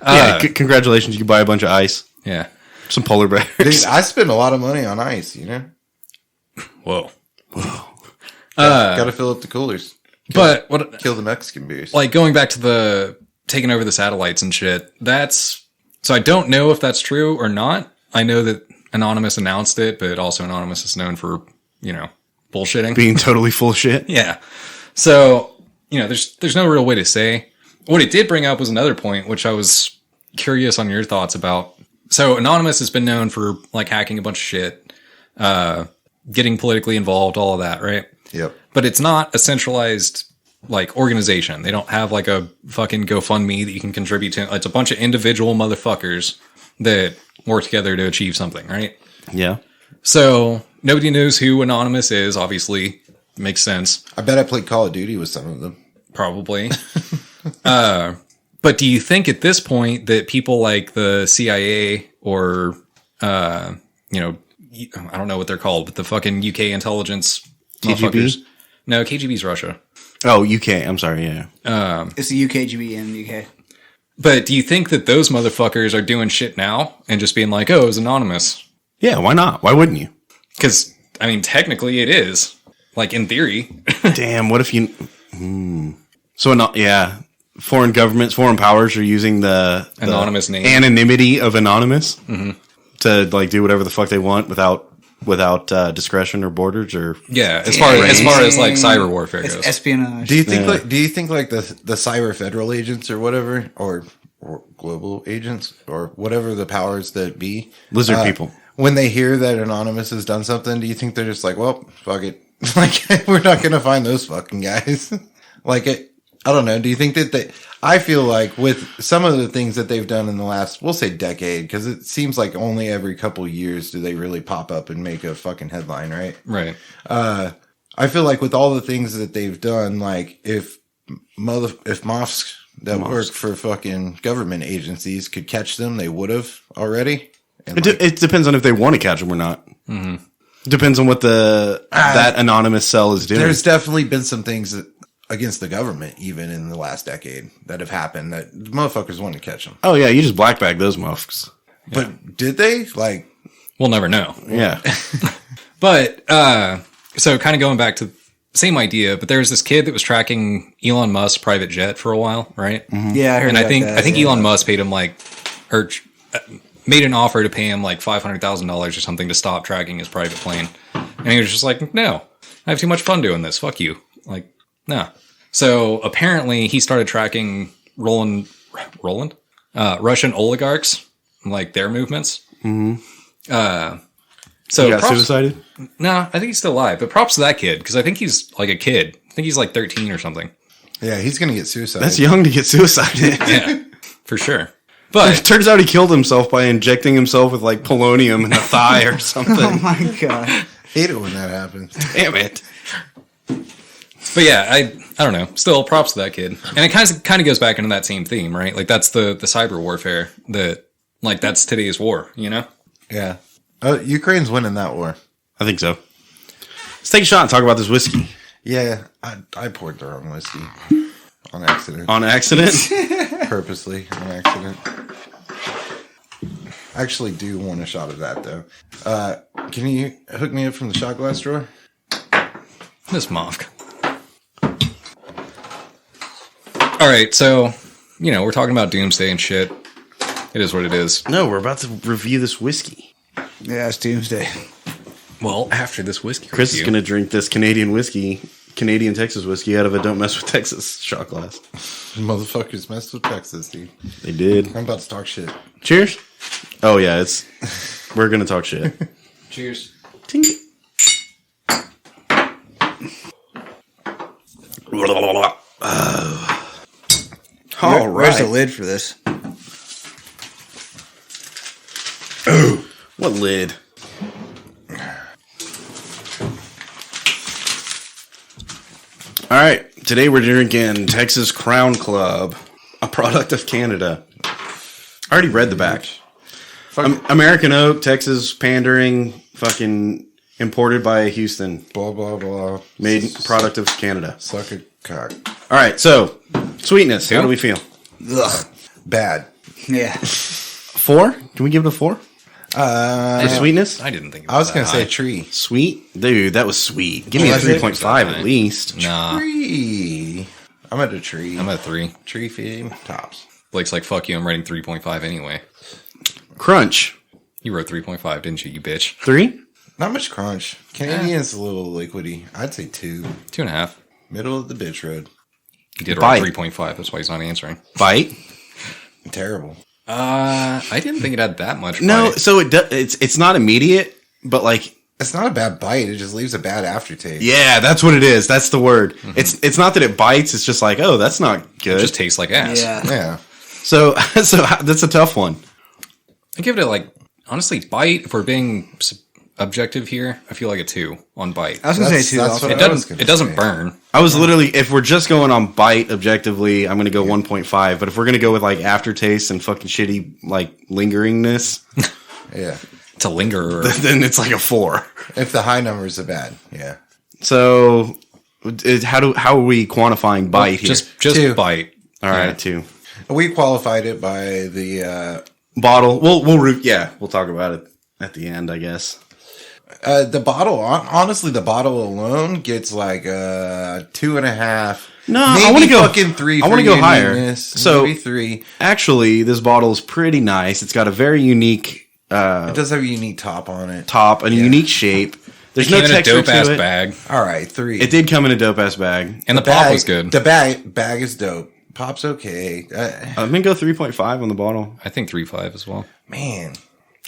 Yeah, congratulations. You can buy a bunch of ice. Yeah. Some polar bears. Dude, I spend a lot of money on ice, you know? Whoa. Gotta fill up the coolers. But what, Kill the Mexican beers. like, going back to the taking over the satellites and shit, so I don't know if that's true or not. I know that Anonymous announced it, but also Anonymous is known for, you know, bullshitting. Being totally full of shit. Yeah. So, you know, there's no real way to say. What it did bring up was another point, which I was curious on your thoughts about. So Anonymous has been known for, like, hacking a bunch of shit, getting politically involved, all of that, right? Yep. But it's not a centralized, like, organization. They don't have, like, a fucking GoFundMe that you can contribute to. It's a bunch of individual motherfuckers that work together to achieve something, right? Yeah. So nobody knows who Anonymous is, obviously. Makes sense. I bet I played Call of Duty with some of them. Probably. But do you think at this point that people like the CIA or, you know, I don't know what they're called, but the fucking UK intelligence KGB? motherfuckers. No, KGB's Russia. Oh, UK. I'm sorry. Yeah. It's the UKGB in the UK. But do you think that those motherfuckers are doing shit now and just being like, oh, it was anonymous? Yeah. Why not? Why wouldn't you? Because, I mean, technically it is. Like, in theory. Damn. What if you? So, yeah. Foreign governments, foreign powers are using the Anonymous name. anonymity of Anonymous to, like, do whatever the fuck they want without discretion or borders or. Yeah, as far as like cyber warfare It's goes. espionage. Do you think like the cyber federal agents or whatever, or global agents or whatever the powers that be, Lizard people. when they hear that Anonymous has done something, do you think they're just like, well, fuck it, like, we're not gonna find those fucking guys? Like, I don't know. Do you think that I feel like with some of the things that they've done in the last, we'll say decade, because it seems like only every couple years do they really pop up and make a fucking headline, right? Right. I feel like with all the things that they've done, like if mosques that work for fucking government agencies could catch them, they would have already. And It depends on if they want to catch them or not. Mm-hmm. Depends on what that anonymous cell is doing. there's definitely been some things against the government, even in the last decade, that have happened that motherfuckers want to catch them. Oh yeah, you just black bag those mofs. But did they? Like, We'll never know. Yeah. But so kind of going back to the same idea, but there was this kid that was tracking Elon Musk's private jet for a while, right? Yeah, I heard And about I think that, Elon Musk paid him made an offer to pay him like $500,000 or something to stop tracking his private plane, and he was just like, "No, I have too much fun doing this. Fuck you." Like, no. So apparently, he started tracking Russian oligarchs, like their movements. So He got suicided? No, I think he's still alive. But props to that kid, because I think he's like a kid. I think he's like 13 or something. yeah, he's going to get suicide. That's young to get suicided. Yeah, for sure. It But turns out he killed himself by injecting himself with like polonium in the thigh or something. Oh my god. hate it when that happens. Damn it. yeah, I don't know. Still, props to that kid. And it kind of goes back into that same theme, right? Like that's the cyber warfare that like that's today's war, you know? Yeah. Ukraine's winning that war. I think so. Let's take a shot and talk about this whiskey. Yeah, I poured the wrong whiskey on accident. On accident? Purposely on accident. I actually do want a shot of that, though. Can you hook me up from the shot glass drawer? This Mofk. All right, so we're talking about doomsday and shit. It is what it is. No, we're about to review this whiskey. Yeah, it's Doomsday. Well, after this whiskey Chris is review, going to drink this Canadian Texas whiskey out of a Don't Mess with Texas shot glass. Motherfuckers messed with Texas, dude. They did. I'm about to talk shit. Cheers. Oh, yeah, we're going to talk shit. cheers. Ting. All Where's the right. lid for this? What lid? All right. Today we're drinking Texas Crown Club, a product of Canada. I already read the back. American oak, Texas pandering, fucking imported by Houston. Blah, blah, blah. Made product of Canada. Suck a cock. All right. So, sweetness. How do we feel? Ugh. Bad. Yeah. 4? Can we give it a 4? For sweetness? I didn't think it I was that going to say high. tree. Sweet? Dude, that was sweet. Give me a Was it? 3.5 at least. Nah, Tree. I'm at a tree. I'm at 3. Tree feeding tops. Blake's like, fuck you, I'm writing 3.5 anyway. Crunch. You wrote 3.5, didn't you, you bitch? 3? Not much crunch. Canadian's a little liquidy. I'd say 2. 2.5. Middle of the bitch road. He did Bite. write 3.5, that's why he's not answering. Bite? Terrible. I didn't think it had that much No, bite. so it's not immediate, but like, It's not a bad bite. It just leaves a bad aftertaste. yeah, that's what it is. That's the word. It's not that it bites. It's just like, oh, that's not It good. just tastes like ass. Yeah. Yeah. So that's a tough one. I give it honestly, bite, if we're being objective here, I feel like a 2 on bite. I was gonna That's- say 2 that's also. what It I was doesn't, gonna it doesn't say. burn. I was literally, if we're just going on bite objectively, I'm going to go 1.5. But if we're going to go with like aftertaste and fucking shitty like lingeringness, Yeah. It's a lingerer. then it's like a 4. If the high numbers are bad. Yeah. So how are we quantifying bite here? Just 2. bite. All right, 2. We qualified it by the Bottle. We'll talk about it at the end, I guess. the bottle. Honestly, the bottle alone gets like 2.5. No, maybe I want to go fucking 3. I want to go higher. uniqueness, So maybe 3. actually, this bottle is pretty nice. It's got a very unique It does have a unique top on it. top and a unique shape. There's no Came in a texture dope ass to it. bag. All right, 3. It did come in a dope ass bag. And the pop was good. The bag is dope. Pop's okay. I'm gonna go 3.5 on the bottle. I think 3.5 as well. Man,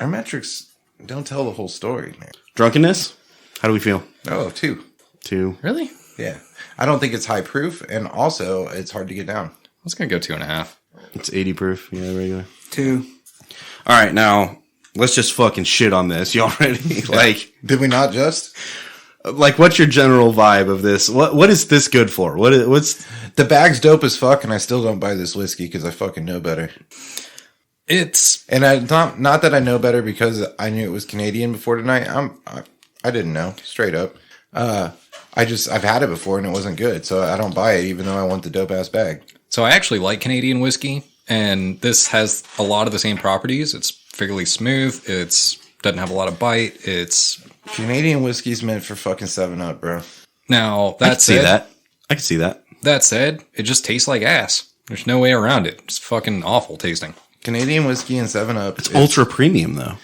our metrics don't tell the whole story, man. Drunkenness. How do we feel? Oh, 2. 2. Really? Yeah. I don't think it's high proof, and also it's hard to get down. I was going to go 2.5. It's 80 proof. Yeah, regular. 2. All right, now let's just fucking shit on this. Y'all ready? Like, Did we not just? Like, what's your general vibe of this? What is this good for? What's The bag's dope as fuck, and I still don't buy this whiskey because I fucking know better. It's And I not that I know better because I knew it was Canadian before tonight. I didn't know, straight up. I've had it before and it wasn't good, so I don't buy it even though I want the dope ass bag. so I actually like Canadian whiskey, and this has a lot of the same properties. It's fairly smooth. It's doesn't have a lot of bite. It's Canadian whiskey's meant for fucking 7-Up, bro. now I that can see said, that. I can see that. that said, it just tastes like ass. There's no way around it. It's fucking awful tasting. Canadian whiskey and 7-Up. It's ultra premium though.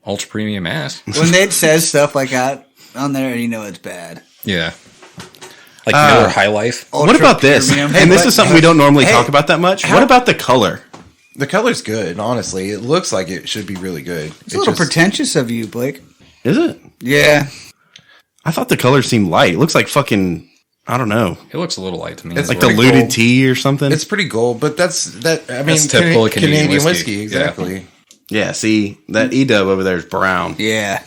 Ultra premium ass. When Nate says stuff like that on there, you know it's bad. Yeah. Like Miller High Life. What Ultra about this? premium. And this but- is something we don't normally hey, talk about that much. What about the color? The color's good, honestly. It looks like it should be really good. It's a little pretentious of you, Blake. Is it? Yeah. I thought the color seemed light. It looks like fucking, I don't know, It looks a little light to me. It's as like well. pretty diluted gold. tea or something. It's pretty gold, but I mean, typical of Canadian whiskey. exactly. Yeah, see, that E-dub over there is brown. Yeah.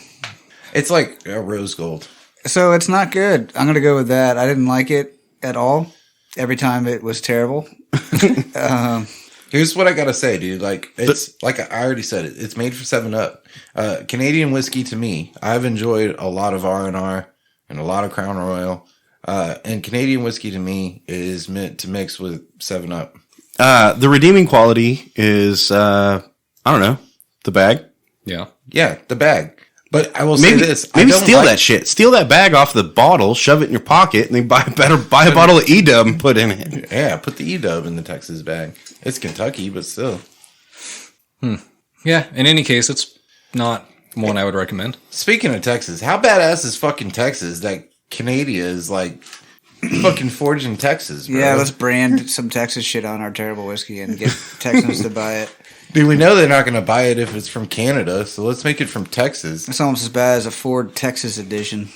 It's like a rose gold. So it's not good. I'm going to go with that. I didn't like it at all. Every time it was terrible. Here's what I gotta say, dude. Like it's like I already said it. It's made for 7-Up. Canadian whiskey to me, I've enjoyed a lot of R&R and a lot of Crown Royal. And Canadian whiskey to me is meant to mix with 7-Up. The redeeming quality is, I don't know, the bag. Yeah. Yeah, the bag. But I will say Maybe, this: maybe I don't steal like, that shit. Steal that bag off the bottle, shove it in your pocket, and then buy a bottle of E-Dub and put in it. Yeah, put the E-Dub in the Texas bag. It's Kentucky, but still. Yeah. In any case, it's not one I would recommend. Speaking of Texas, how badass is fucking Texas that Canadia is like fucking forging Texas, bro? Yeah, let's brand some Texas shit on our terrible whiskey and get Texans to buy it. Dude, we know they're not going to buy it if it's from Canada, so let's make it from Texas. It's almost as bad as a Ford Texas edition.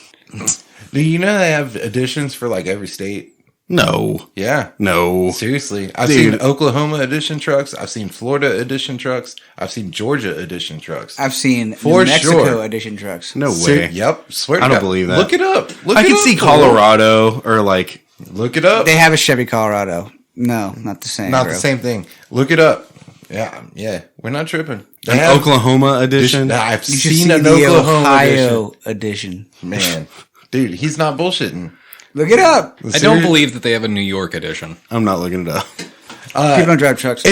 Do you know they have editions for like every state? No. Yeah. No. Seriously. I've Dude. seen Oklahoma edition trucks. I've seen Florida edition trucks. I've seen Georgia edition trucks. I've seen For New Mexico sure. edition trucks. No way. Yep. Swear to I don't God. believe that. Look it up. Look I it can up, see fool. Colorado or like, Look it up. They have a Chevy Colorado. No, not the same. Not bro. the same thing. Look it up. Yeah. Yeah. We're not tripping. They have Oklahoma edition. I've You should seen see an the Oklahoma Ohio edition. edition. Man. Dude, he's not bullshitting. Look it up. I don't believe that they have a New York edition. I'm not looking it up. People don't drive trucks.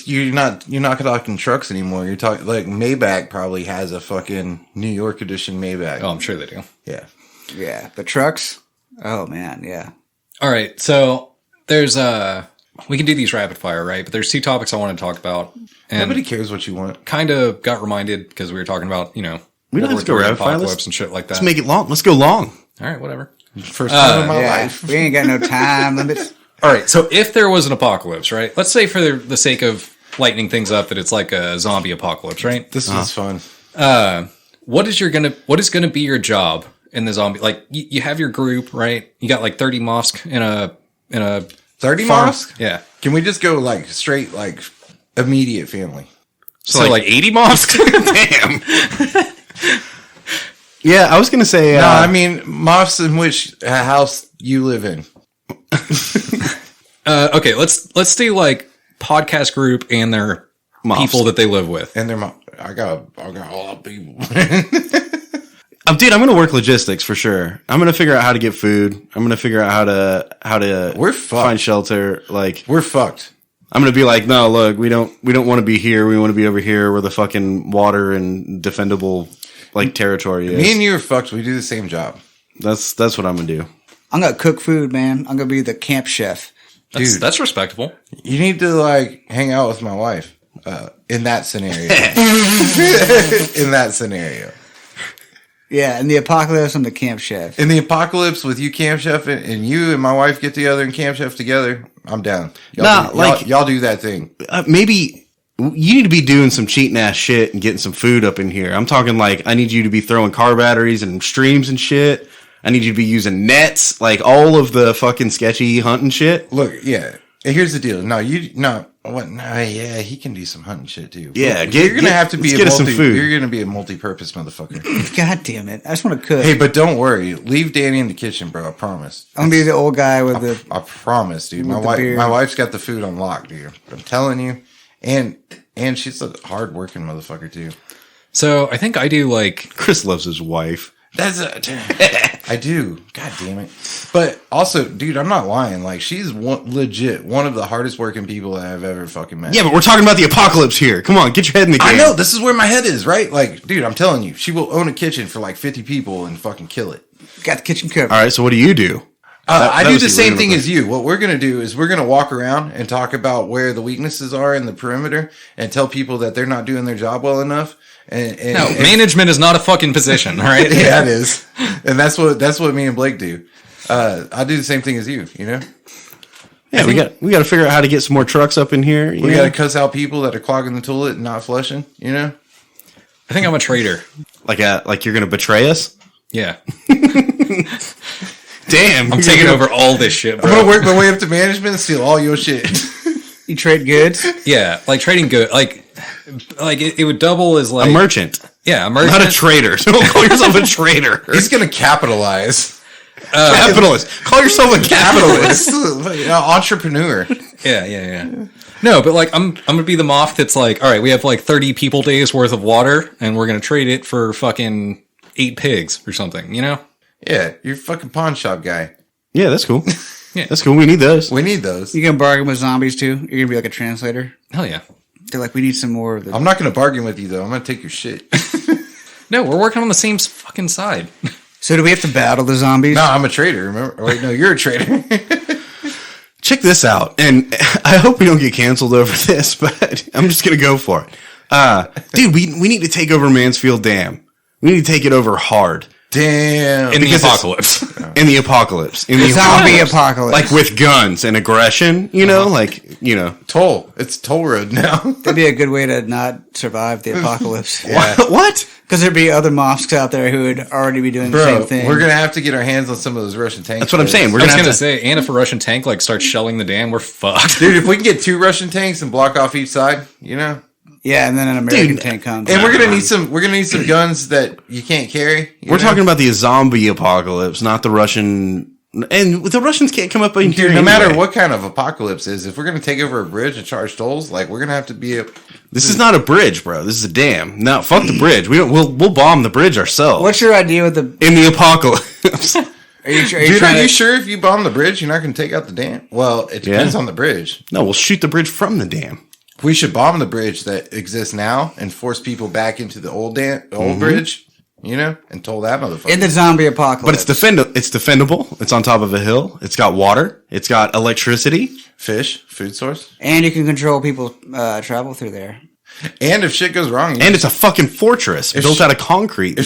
You're not talking trucks anymore. You're talking like Maybach probably has a fucking New York edition Maybach. Oh, I'm sure they do. Yeah. Yeah, the trucks. Oh man, yeah. All right. So there's we can do these rapid fire, right? But there's two topics I want to talk about. And Nobody cares what you want. kind of got reminded because we were talking about, We don't World have to go War III rapid fire. apocalypse and shit like that. Let's make it long. Let's go long. All right, whatever. First time in my Yeah, life. we ain't got no time limits. All right. So if there was an apocalypse, right? Let's say for the sake of lightening things up that it's like a zombie apocalypse, right? This is fun. What is gonna be your job in the zombie? Like you have your group, right? You got like 30 mosques in a 30 farm. mosques? Yeah. Can we just go like straight, like immediate family? So like 80 mosques? Damn. Yeah, I was gonna say. No, I mean mosques in which house you live in. Okay, let's do like podcast group and their Mosques. people that they live with. And they're I got a lot of people. Dude, I'm gonna work logistics for sure. I'm gonna figure out how to get food. I'm gonna figure out how to We're fucked. find shelter. Like, We're fucked. I'm gonna be like, no, look, we don't want to be here. We want to be over here where the fucking water and defendable like territory is. Me and you are fucked. We do the same job. That's what I'm gonna do. I'm gonna cook food, man. I'm gonna be the camp chef. That's respectable. You need to like hang out with my wife in that scenario. In that scenario. Yeah, in the apocalypse, I'm the camp chef. In the apocalypse with you camp chef and you and my wife get together and camp chef together, I'm down. Y'all do that thing. Maybe you need to be doing some cheating ass shit and getting some food up in here. I'm talking like I need you to be throwing car batteries and streams and shit. I need you to be using nets, like all of the fucking sketchy hunting shit. Look, yeah. Here's the deal. No, yeah, he can do some hunting shit too. Yeah, you're gonna have to be get us some food. You're gonna be a multi-purpose motherfucker. God damn it! I just want to cook. Hey, but don't worry. Leave Danny in the kitchen, bro. I promise. I'm gonna be the old guy with the. I promise, dude. With the beard. My wife's got the food on lock, dude. I'm telling you, and she's a hard-working motherfucker too. So I think I do like Chris loves his wife. I do. God damn it. But also, dude, I'm not lying. Like, she's legit one of the hardest working people that I've ever fucking met. Yeah, but we're talking about the apocalypse here. Come on, get your head in the game. I know. This is where my head is, right? Like, dude, I'm telling you, she will own a kitchen for like 50 people and fucking kill it. Got the kitchen covered. All right, so what do you do? I do the same thing as you. What we're going to do is we're going to walk around and talk about where the weaknesses are in the perimeter and tell people that they're not doing their job well enough. No, management is not a fucking position, all right? Yeah, it is. And that's what me and Blake do. I do the same thing as you, you know? Yeah, we got to figure out how to get some more trucks up in here. We got to cuss out people that are clogging the toilet and not flushing, you know? I think I'm a traitor. Like you're going to betray us? Yeah. Damn. I'm taking over all this shit, I'm bro. going to work my way up to management and steal all your shit. You trade goods? Yeah, like trading good. Like it would double as like... A merchant. Yeah, a merchant. Not a trader. So don't call yourself a trader. He's going to capitalize. Capitalist. Call yourself a capitalist. Entrepreneur. Yeah. No, but like I'm gonna be the moth that's like, all right, we have like 30 people days worth of water, and we're gonna trade it for fucking 8 pigs or something, you know? Yeah, you're a fucking pawn shop guy. Yeah, that's cool. Yeah. That's cool. We need those. We need those. You gonna bargain with zombies too? You're gonna be like a translator? Hell yeah. They're like, we need some more of the. I'm not going to bargain with you, though. I'm going to take your shit. No, we're working on the same fucking side. So do we have to battle the zombies? No, I'm a traitor. Remember? Wait, no, you're a traitor. Check this out. And I hope we don't get canceled over this, but I'm just going to go for it. Dude, we need to take over Mansfield Dam. We need to take it over hard. Damn. In the apocalypse. In the apocalypse. In the Zombie apocalypse. Like with guns and aggression, you know? Like, you know. Toll. It's toll road now. That'd be a good way to not survive the apocalypse. Yeah. What? Because there'd be other mosques out there who would already be doing the Bro, same thing. we're going to have to get our hands on some of those Russian tanks. That's what I'm saying. We're I was going to gonna have to say, and if a Russian tank like starts shelling the dam, we're fucked. Dude, if we can get 2 Russian tanks and block off each side, you know? Yeah, and then an American Dude, tank comes. And we're gonna need some guns that you can't carry. We're talking about the zombie apocalypse, not the Russian. And the Russians can't come up in here. Dude, no anyway. matter what kind of apocalypse is, if we're gonna take over a bridge and charge tolls, like we're gonna have to be This is not a bridge, bro. This is a dam. No, fuck the bridge. We'll bomb the bridge ourselves. What's your idea with the? In the apocalypse? Are you, Dude, are you sure if you bomb the bridge, you're not gonna take out the dam? Well, it depends on the bridge. No, we'll shoot the bridge from the dam. We should bomb the bridge that exists now and force people back into the old bridge, you know, and toll that motherfucker. in the zombie apocalypse? But it's defendable. It's on top of a hill. It's got water. It's got electricity. Fish, food source. And you can control people travel through there. And if shit goes wrong, And it's a fucking fortress built out of concrete. if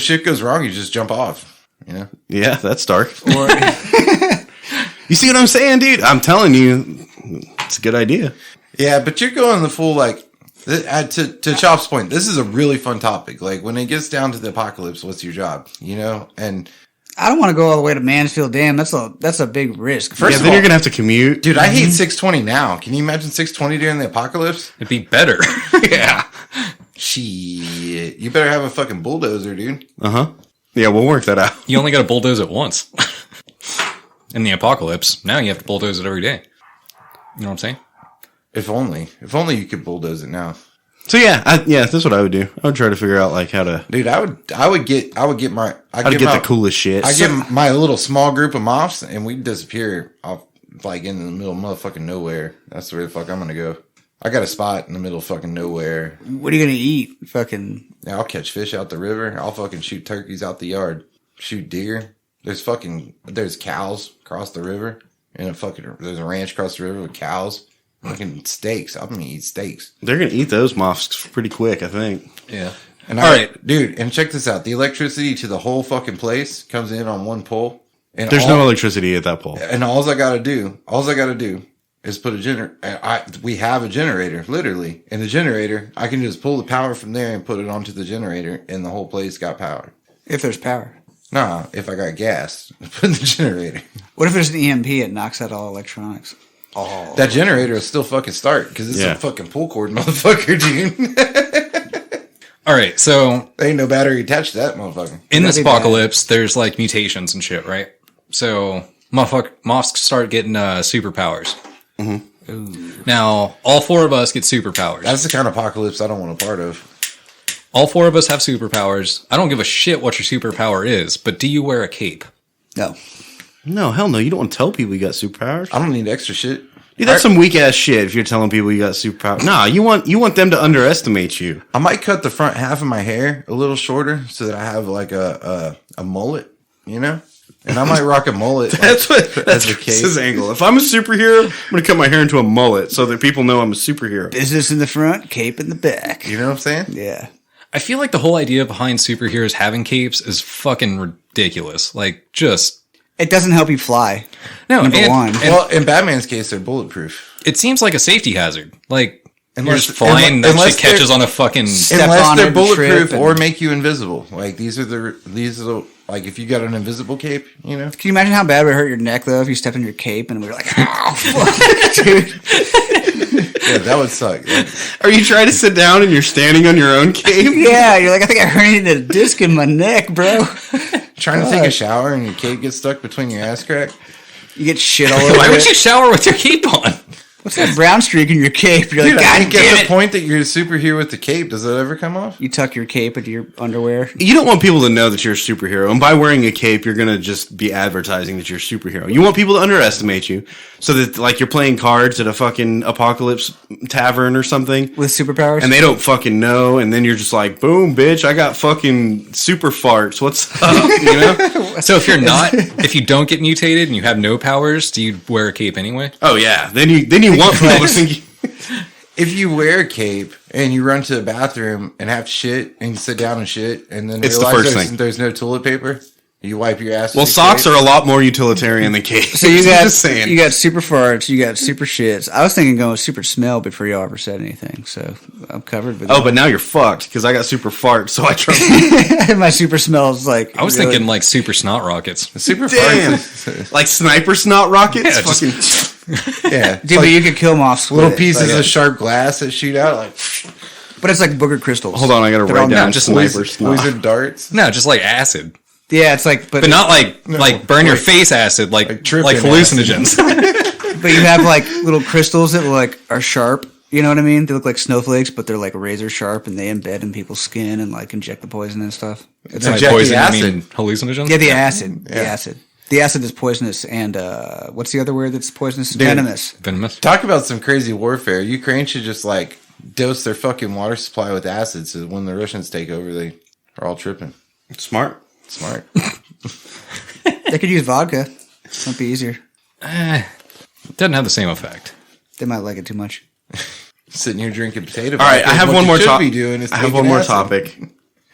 shit goes wrong, you just jump off. You know? Yeah, that's dark. Or, You see what I'm saying, dude? I'm telling you, it's a good idea. Yeah, but you're going the full like to Chop's point. This is a really fun topic. Like when it gets down to the apocalypse, what's your job? You know, and I don't want to go all the way to Mansfield Dam. That's a big risk. First of Then all, you're gonna have to commute. dude, I hate 620 now. Can you imagine 620 during the apocalypse? It'd be better. Yeah. Shit, you better have a fucking bulldozer, dude. Yeah, we'll work that out. You only got to bulldoze it once. In the apocalypse, now you have to bulldoze it every day. You know what I'm saying? If only you could bulldoze it now, So yeah, that's what I would do. I would try to figure out like how to dude. I would get my the coolest shit. I get my little small group of mops, and we disappear off like in the middle of motherfucking nowhere. That's where the fuck I'm gonna go. I got a spot in the middle of fucking nowhere. What are you gonna eat? Fucking. Yeah, I'll catch fish out the river. I'll fucking shoot turkeys out the yard. Shoot deer. There's cows across the river. And there's a ranch across the river with cows. Fucking steaks. I'm gonna eat steaks. They're gonna eat those mosques pretty quick, I think. Yeah. And All right, dude. And check this out. The electricity to the whole fucking place comes in on one pole. And There's no electricity at that pole. And all I gotta do is put a generator. We have a generator, literally. And the generator, I can just pull the power from there and put it onto the generator, and the whole place got power. If there's power. Nah, if I got gas, put in the generator. What if there's an EMP? It knocks out all electronics. all. That generator will still fucking start because it's a fucking pull cord, motherfucker, dude. All right, so There ain't no battery attached to that motherfucker. in this That'd be apocalypse, there's like mutations and shit, right? So mosques start getting superpowers. Now, all 4 of us get superpowers. That's the kind of apocalypse I don't want a part of. All 4 of us have superpowers. I don't give a shit what your superpower is, but do you wear a cape? No. No, hell no. You don't want to tell people you got superpowers. I don't need extra shit. Dude, that's some weak ass shit if you're telling people you got superpowers. Nah, you want them to underestimate you. I might cut the front half of my hair a little shorter so that I have like a mullet, you know? And I might rock a mullet. That's as a cape. Chris's angle. If I'm a superhero, I'm going to cut my hair into a mullet so that people know I'm a superhero. Business in the front, cape in the back. You know what I'm saying? Yeah. I feel like the whole idea behind superheroes having capes is fucking ridiculous. Like, just... It doesn't help you fly. No, Number one. Well, in Batman's case, they're bulletproof. It seems like a safety hazard. Like, Unless- you're just flying, that unless shit catches they're- on a fucking... Unless on they're it and bulletproof trip or and- make you invisible. Like these are the like if you got an invisible cape, you know. Can you imagine how bad it would hurt your neck, though, if you stepped in your cape and we were like, ow, fuck, dude. Yeah, that would suck. Like, Are you trying to sit down and you're standing on your own cape? Yeah, you're like, I think I herniated a disc in my neck, bro. trying to take a shower and your cape gets stuck between your ass crack. You get shit all over Why would it. you shower with your cape on? What's that brown streak in your cape? You're Dude, like, I God think at damn the it. point that you're a superhero with the cape, does that ever come off? You tuck your cape into your underwear. You don't want people to know that you're a superhero. And by wearing a cape, you're going to just be advertising that you're a superhero. You want people to underestimate you so that, like, you're playing cards at a fucking apocalypse tavern or something. With superpowers? And they don't fucking know. And then you're just like, boom, bitch, I got fucking super farts. What's up? You know? So if you're not, if you don't get mutated and you have no powers, do you wear a cape anyway? Oh, yeah. Then you want people to think. If you wear a cape and you run to the bathroom and have to shit and you sit down and shit and then It's the realize first there's, thing. there's no toilet paper, you wipe your ass. Well, with your socks cape. are a lot more utilitarian than capes. So you got just saying. you got super farts, you got super shits. I was thinking going with super smell before y'all ever said anything, so I'm covered with Oh, but now you're fucked because I got super farts, so I trust. my super smells like I was really- thinking like super snot rockets. super Damn, fun. like sniper snot rockets. Yeah, just- fucking. Yeah, Dude, but you could kill them off little split. pieces Like, of sharp glass that shoot out like but it's like booger crystals. Hold on, I gotta They're write all down not just sniper poison, snot. poison darts. No, just like acid. Yeah, it's like But not like burn your face acid, like tripping hallucinogens. but you have like little crystals that like are sharp. You know what I mean? They look like snowflakes, but they're like razor sharp, and they embed in people's skin and like inject the poison and stuff. It's By like, Inject the poison, you acid. mean hallucinogens? yeah, the acid, the acid. The acid is poisonous, and what's the other word that's poisonous? Venomous. Venomous. Talk about some crazy warfare. Ukraine should just like dose their fucking water supply with acid so that when the Russians take over, they are all tripping. Smart. Smart. They could use vodka. Might be easier. Doesn't have the same effect. They might like it too much. Sitting here drinking potato. All right, vodka I is have what one you more should topic. be doing is I have taking one more acid. topic,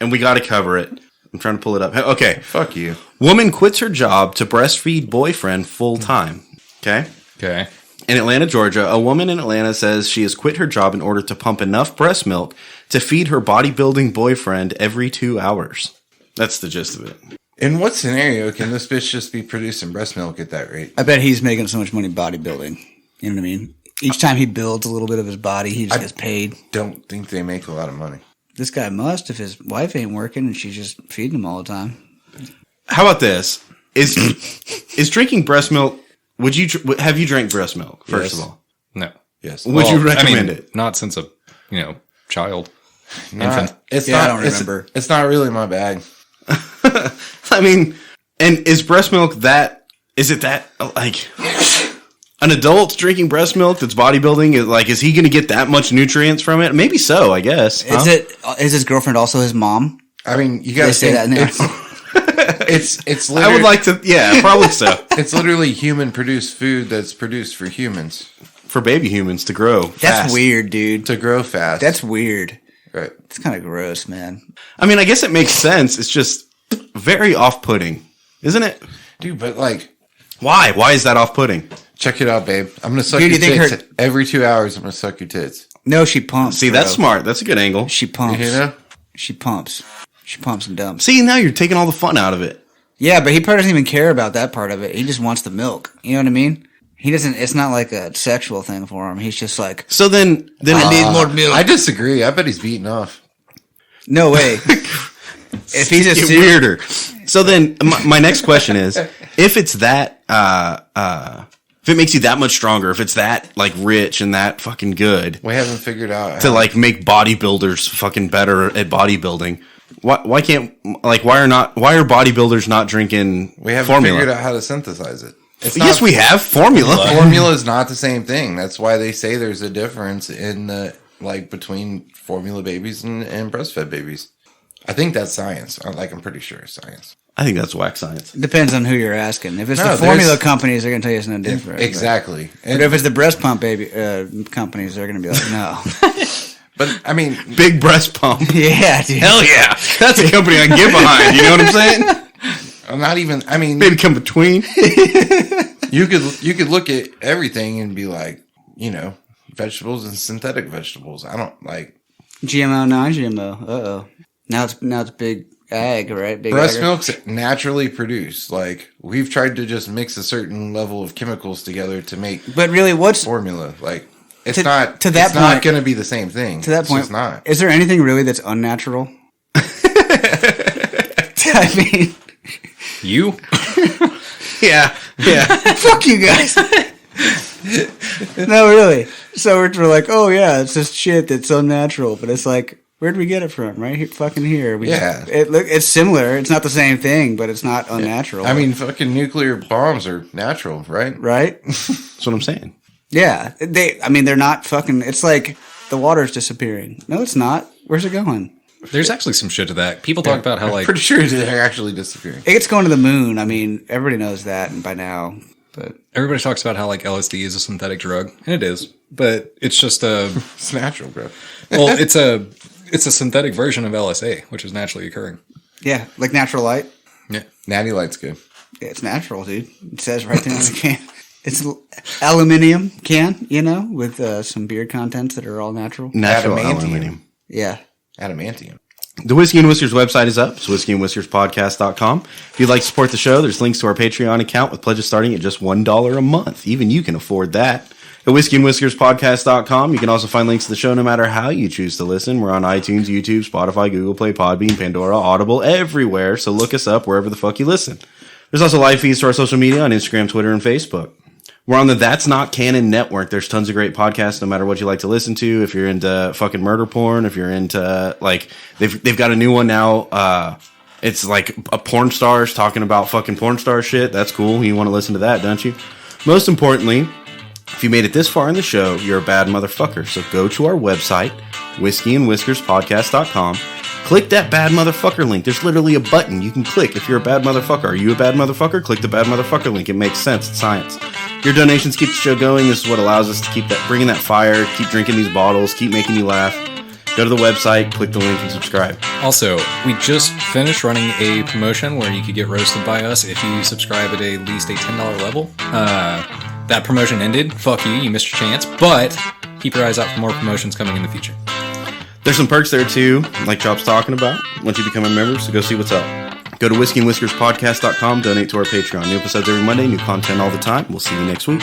and we got to cover it. I'm trying to pull it up. Okay, Fuck you. woman quits her job to breastfeed boyfriend full time. Okay. Okay. In Atlanta, Georgia, a woman in Atlanta says she has quit her job in order to pump enough breast milk to feed her bodybuilding boyfriend every 2 hours. That's the gist of it. In what scenario can this bitch just be producing breast milk at that rate? I bet he's making so much money bodybuilding. You know what I mean? Each time he builds a little bit of his body, he just gets paid. Don't think they make a lot of money. This guy must if his wife ain't working and she's just feeding him all the time. How about this? Is drinking breast milk? Would you have you drank breast milk first Yes. of all? No. Yes. Would you recommend it? Not since a child. Not- it's Yeah, I not. don't remember. It's not really my bag. I mean, and is breast milk that? Is it that like an adult drinking breast milk that's bodybuilding? Is he going to get that much nutrients from it? Maybe so. I guess. Is his girlfriend also his mom? I mean, you They gotta say that in there. It's I would like to. Yeah, probably so. It's literally human produced food that's produced for humans For baby humans to grow. That's fast. weird, dude. to grow fast. That's weird. right. It's kind of gross, man. I mean, I guess it makes sense. It's just very off-putting, isn't it? Dude, but like, Why? Why is that off-putting? check it out, babe. I'm gonna suck Dude, your you think tits every 2 hours. I'm gonna suck your tits. No, she pumps. See, bro. that's smart. That's a good angle. She pumps. You know? She pumps. She pumps and dumps. See, now you're taking all the fun out of it. Yeah, but he probably doesn't even care about that part of it. He just wants the milk. You know what I mean? He doesn't. It's not like a sexual thing for him. He's just like, So then I need more milk. I disagree. I bet he's beaten off. No way. If he's a get serious, weirder. So then my next question is, if it's that, if it makes you that much stronger, if it's that like rich and that fucking good We haven't figured out to like make bodybuilders fucking better at bodybuilding, why can't why are bodybuilders not drinking we haven't formula? figured out how to synthesize it. It's Yes, we have formula. Formula is not the same thing. That's why they say there's a difference in the between formula babies and breastfed babies. I think that's science. I'm pretty sure it's science. I think that's whack science. depends on who you're asking. If it's No, the formula there's- companies, they're gonna tell you it's no different. Exactly. But if it's the breast pump baby companies, they're gonna be like, no. But I mean, Big breast pump. Yeah, dude. Hell yeah, that's a company I can get behind. You know what I'm saying? I'm not even. I mean, Maybe come between. you could look at everything and be like, vegetables and synthetic vegetables. I don't like GMO, non-GMO. Uh-oh. Now it's big ag, right? Big breast ag. milk's naturally produced. Like we've tried to just mix a certain level of chemicals together to make But really, what's formula. Like it's To- not to that it's not point- going to be the same thing. to that It's point? just not. Is there anything really that's unnatural? I mean, You? Yeah. fuck you guys. No, really. So we're like, oh yeah, it's just shit that's unnatural, but it's like, where'd we get it from? Right here, fucking here. Yeah. It's similar. It's not the same thing, but it's not unnatural. I mean, fucking nuclear bombs are natural, right? right? That's what I'm saying. Yeah. They're not fucking. It's like the water's disappearing. No, it's not. Where's it going? There's actually some shit to that. People talk about how like Pretty sure they're actually disappearing. It's going to the moon. I mean, everybody knows that by now. But everybody talks about how like LSD is a synthetic drug, and it is, but it's just a It's natural, bro. well, it's a synthetic version of LSA, which is naturally occurring. yeah, like natural light. Yeah. Natty Light's good. Yeah, it's natural, dude. It says right there on the can. It's aluminum can, with some beer contents that are all natural. Natural Adamantium. aluminum. Yeah. Adamantium. The Whiskey and Whiskers website is up. It's whiskeyandwhiskerspodcast.com. If you'd like to support the show, there's links to our Patreon account with pledges starting at just $1 a month. Even you can afford that. At whiskeyandwhiskerspodcast.com, you can also find links to the show no matter how you choose to listen. We're on iTunes, YouTube, Spotify, Google Play, Podbean, Pandora, Audible, everywhere. So look us up wherever the fuck you listen. There's also live feeds to our social media on Instagram, Twitter, and Facebook. We're on the That's Not Canon network. There's tons of great podcasts, no matter what you like to listen to. If you're into fucking murder porn, if you're into they've got a new one now. It's like a porn stars talking about fucking porn star shit. That's cool. You want to listen to that, don't you? Most importantly, if you made it this far in the show, you're a bad motherfucker. So go to our website, whiskeyandwhiskerspodcast.com. Click that bad motherfucker link. There's literally a button you can click if you're a bad motherfucker. Are you a bad motherfucker? Click the bad motherfucker link. It makes sense. It's science. Your donations keep the show going. This is what allows us to keep bringing that fire, keep drinking these bottles, keep making you laugh. Go to the website, click the link, and subscribe. Also, we just finished running a promotion where you could get roasted by us if you subscribe at least a $10 level. That promotion ended. Fuck you. You missed your chance. But keep your eyes out for more promotions coming in the future. There's some perks there too, like Chop's talking about, once you become a member, so go see what's up. Go to whiskeyandwhiskerspodcast.com, donate to our Patreon. New episodes every Monday, new content all the time. We'll see you next week.